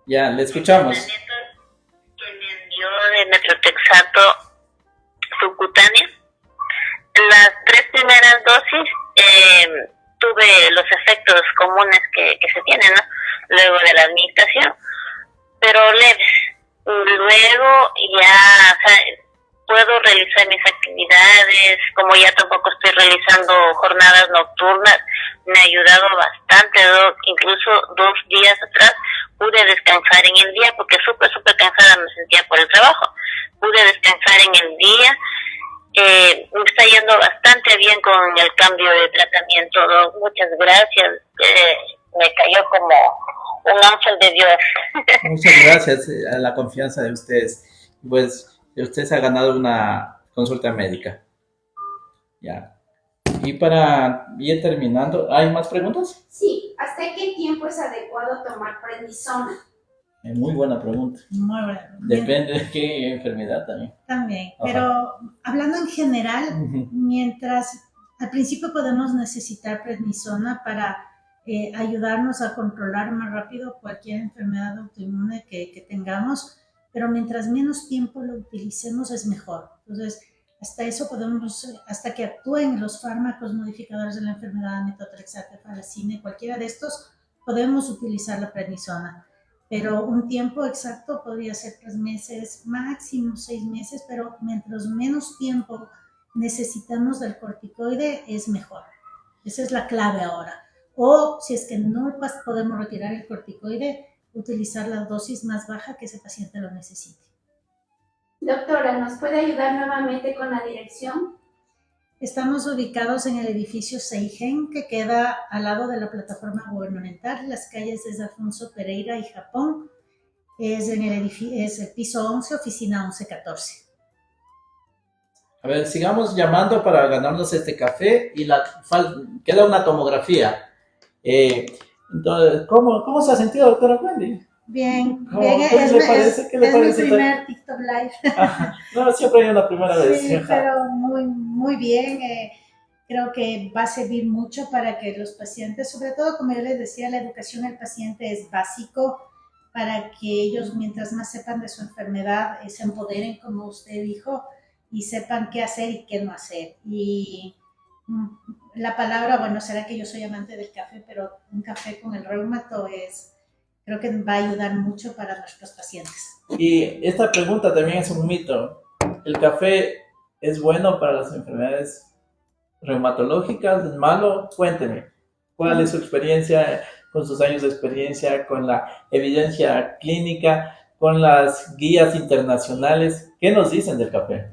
Ya, le escuchamos. Que me envió de metrotexato subcutáneo. Las 3 primeras dosis tuve los efectos comunes que se tienen, ¿no? Luego de la administración, pero leves. Luego ya, o sea, puedo realizar mis actividades, como ya tampoco estoy realizando jornadas nocturnas, me ha ayudado bastante, incluso 2 días atrás pude descansar en el día, porque súper cansada me sentía por el trabajo, pude descansar en el día, me está yendo bastante bien con el cambio de tratamiento, muchas gracias, me cayó como un ángel de Dios. Muchas gracias a la confianza de ustedes, pues usted se ha ganado una consulta médica. Ya. Y para ir terminando, ¿hay más preguntas? Sí, ¿hasta qué tiempo es adecuado tomar prednisona? Muy buena pregunta. Muy bueno. Depende de qué enfermedad también. También, Ajá. pero hablando en general, Uh-huh. mientras al principio podemos necesitar prednisona para ayudarnos a controlar más rápido cualquier enfermedad autoinmune que tengamos, pero mientras menos tiempo lo utilicemos es mejor. Entonces, hasta que actúen los fármacos modificadores de la enfermedad, metotrexato, faricina, cualquiera de estos, podemos utilizar la prednisona. Pero un tiempo exacto podría ser 3 meses, máximo 6 meses, pero mientras menos tiempo necesitamos del corticoide, es mejor. Esa es la clave ahora. O si es que no podemos retirar el corticoide, utilizar la dosis más baja que ese paciente lo necesite. Doctora, ¿nos puede ayudar nuevamente con la dirección? Estamos ubicados en el edificio Seigen, que queda al lado de la plataforma gubernamental. Las calles es Alfonso Pereira y Japón. Es el piso 11, oficina 1114. A ver, sigamos llamando para ganarnos este café y queda una tomografía. Entonces, ¿cómo se ha sentido, doctora Wendy? Bien, ¿Qué le parece? ¿Qué le parece? Es mi primer TikTok Live. No, siempre hay una primera vez. Sí, pero muy bien. Creo que va a servir mucho para que los pacientes, sobre todo, como yo les decía, la educación al paciente es básico para que ellos, mientras más sepan de su enfermedad, se empoderen, como usted dijo, y sepan qué hacer y qué no hacer. Y la palabra, bueno, será que yo soy amante del café, pero un café con el reumato creo que va a ayudar mucho para nuestros pacientes. Y esta pregunta también es un mito. ¿El café es bueno para las enfermedades reumatológicas? ¿Es malo? Cuénteme. ¿Cuál es su experiencia, con sus años de experiencia, con la evidencia clínica, con las guías internacionales? ¿Qué nos dicen del café?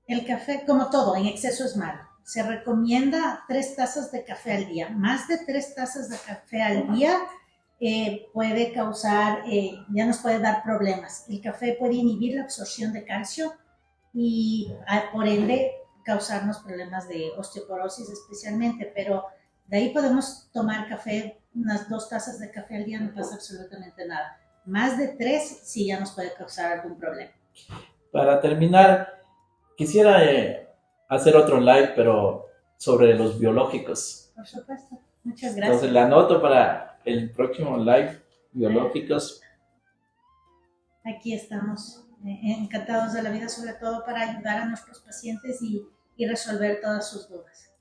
El café, como todo, en exceso es malo. Se recomienda 3 tazas de café al día. Más de 3 tazas de café al día puede causar, ya nos puede dar problemas. El café puede inhibir la absorción de calcio y por ende causarnos problemas de osteoporosis especialmente, pero de ahí podemos tomar café, unas 2 tazas de café al día, no pasa absolutamente nada. Más de 3 sí ya nos puede causar algún problema. Para terminar, quisiera hacer otro live, pero sobre los biológicos. Por supuesto, muchas gracias. Entonces la anoto para el próximo live, biológicos. Aquí estamos, encantados de la vida, sobre todo para ayudar a nuestros pacientes y resolver todas sus dudas.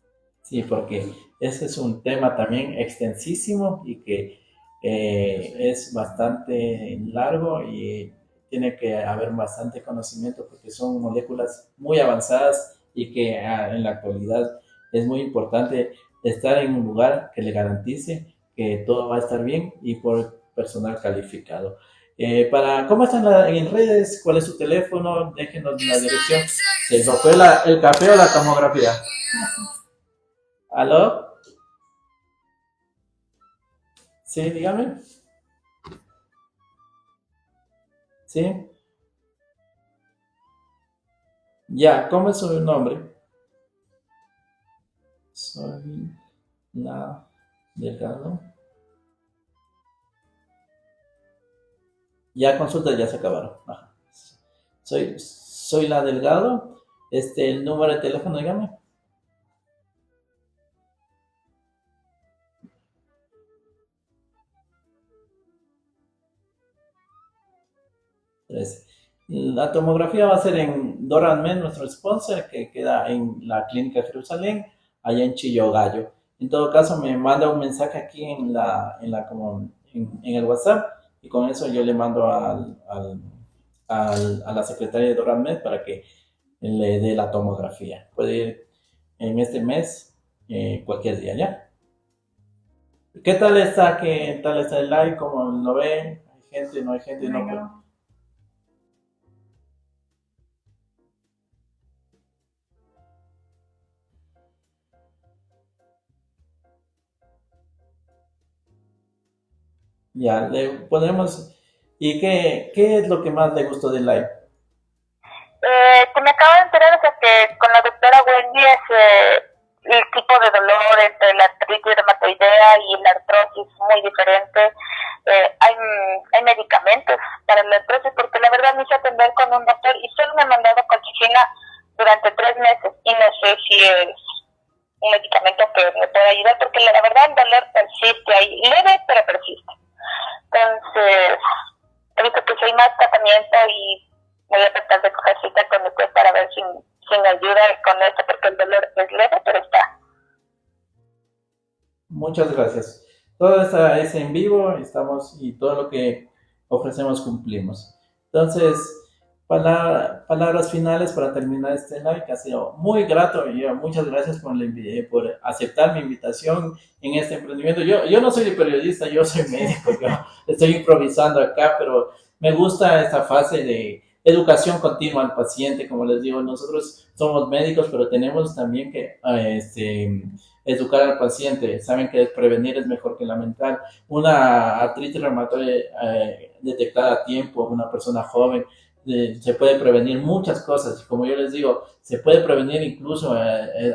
Sí, porque ese es un tema también extensísimo y que es bastante largo y tiene que haber bastante conocimiento porque son moléculas muy avanzadas y que en la actualidad es muy importante estar en un lugar que le garantice que todo va a estar bien y por personal calificado. ¿Cómo están en redes? ¿Cuál es su teléfono? Déjenos la dirección. ¿Se rompió el café o la tomografía? ¿Aló? Sí, dígame. ¿Sí? Ya, ¿cómo es su nombre? Soy la Delgado. Ya consultas ya se acabaron. Ajá. Soy la Delgado. El número de teléfono, dígame. 13. La tomografía va a ser en Doran-Med, nuestro sponsor, que queda en la Clínica Jerusalén, allá en Chillogallo. En todo caso, me manda un mensaje aquí en el WhatsApp y con eso yo le mando a la secretaria de Doran-Med para que le dé la tomografía. Puede ir en este mes, cualquier día, ¿ya? ¿Qué tal está? ¿Qué tal está el live? ¿Cómo lo ven? ¿Hay gente? ¿No hay gente? No. Ya, le ponemos. ¿Y qué es lo que más le gustó del live? Que me acabo de enterar, o sea, que con la doctora Wendy es el tipo de dolor entre la artritis reumatoidea y la artrosis muy diferente. Hay medicamentos para la artrosis, porque la verdad me hice atender con un doctor y solo me ha mandado colchicina durante 3 meses y no sé si es un medicamento que me pueda ayudar, porque la verdad el dolor persiste ahí, leve pero persiste. Entonces, he visto que si hay más tratamiento y voy a tratar de coger cita con usted para ver si me ayuda con esto, porque el dolor es leve, pero está. Muchas gracias. Todo es en vivo, estamos y todo lo que ofrecemos cumplimos. Entonces, palabras finales para terminar este live, que ha sido muy grato. Y muchas gracias por aceptar mi invitación en este emprendimiento. Yo no soy periodista, yo soy médico, yo estoy improvisando acá, pero me gusta esta fase de educación continua al paciente. Como les digo, nosotros somos médicos, pero tenemos también que educar al paciente. Saben que prevenir es mejor que lamentar. Una artritis reumatoide detectada a tiempo, una persona joven, se puede prevenir muchas cosas. Como yo les digo, se puede prevenir incluso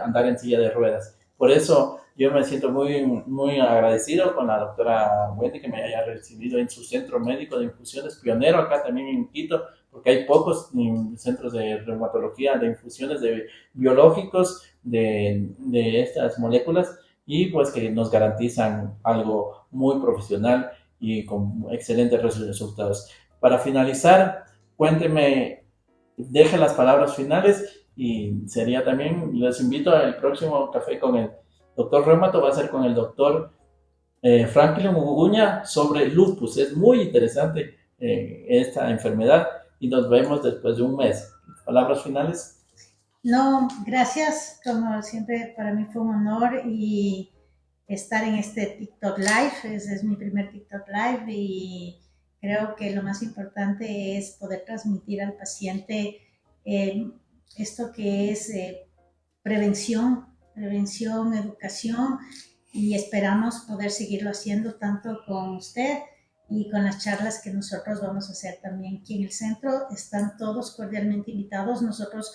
andar en silla de ruedas. Por eso yo me siento muy agradecido con la doctora Wendy que me haya recibido en su centro médico de infusiones, pionero acá también en Quito, porque hay pocos centros de reumatología, de infusiones de biológicos de estas moléculas, y pues que nos garantizan algo muy profesional y con excelentes resultados. Para finalizar, cuénteme, deje las palabras finales, y sería también, les invito al próximo café con el doctor Reumato, va a ser con el doctor Franklin Muguña sobre lupus. Es muy interesante esta enfermedad, y nos vemos después de un mes. ¿Palabras finales? No, gracias. Como siempre, para mí fue un honor y estar en este TikTok Live. Ese es mi primer TikTok Live y creo que lo más importante es poder transmitir al paciente esto que es prevención, educación, y esperamos poder seguirlo haciendo tanto con usted y con las charlas que nosotros vamos a hacer también aquí en el centro. Están todos cordialmente invitados. Nosotros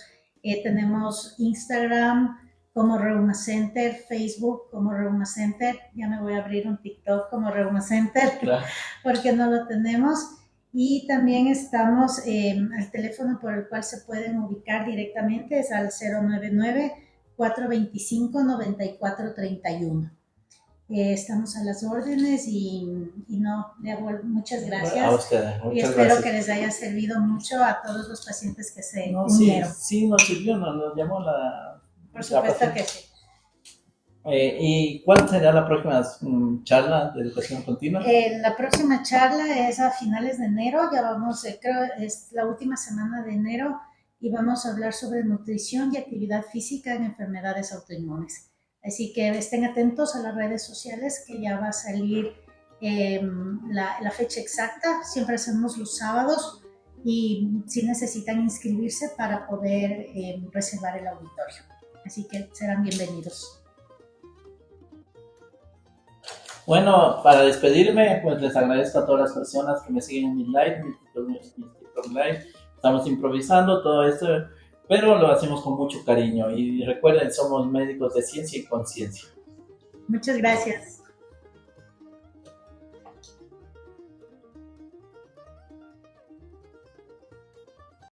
tenemos Instagram como Reuma Center, Facebook como Reuma Center. Ya me voy a abrir un TikTok como Reuma Center, claro, porque no lo tenemos. Y también estamos al teléfono por el cual se pueden ubicar directamente, es al 099-425-9431. Estamos a las órdenes y no, muchas gracias. A ustedes, muchas y espero gracias. Que les haya servido mucho a todos los pacientes que se unieron. Sí, nos sirvió, nos llamó la... Por supuesto que sí. ¿Y cuál será la próxima charla de educación continua? La próxima charla es a finales de enero, ya vamos, creo es la última semana de enero, y vamos a hablar sobre nutrición y actividad física en enfermedades autoinmunes. Así que estén atentos a las redes sociales, que ya va a salir la fecha exacta. Siempre hacemos los sábados, y si necesitan inscribirse para poder reservar el auditorio. Así que serán bienvenidos. Bueno, para despedirme, pues les agradezco a todas las personas que me siguen en mi live, mi TikTok live. Estamos improvisando todo esto, pero lo hacemos con mucho cariño. Y recuerden, somos médicos de ciencia y conciencia. Muchas gracias.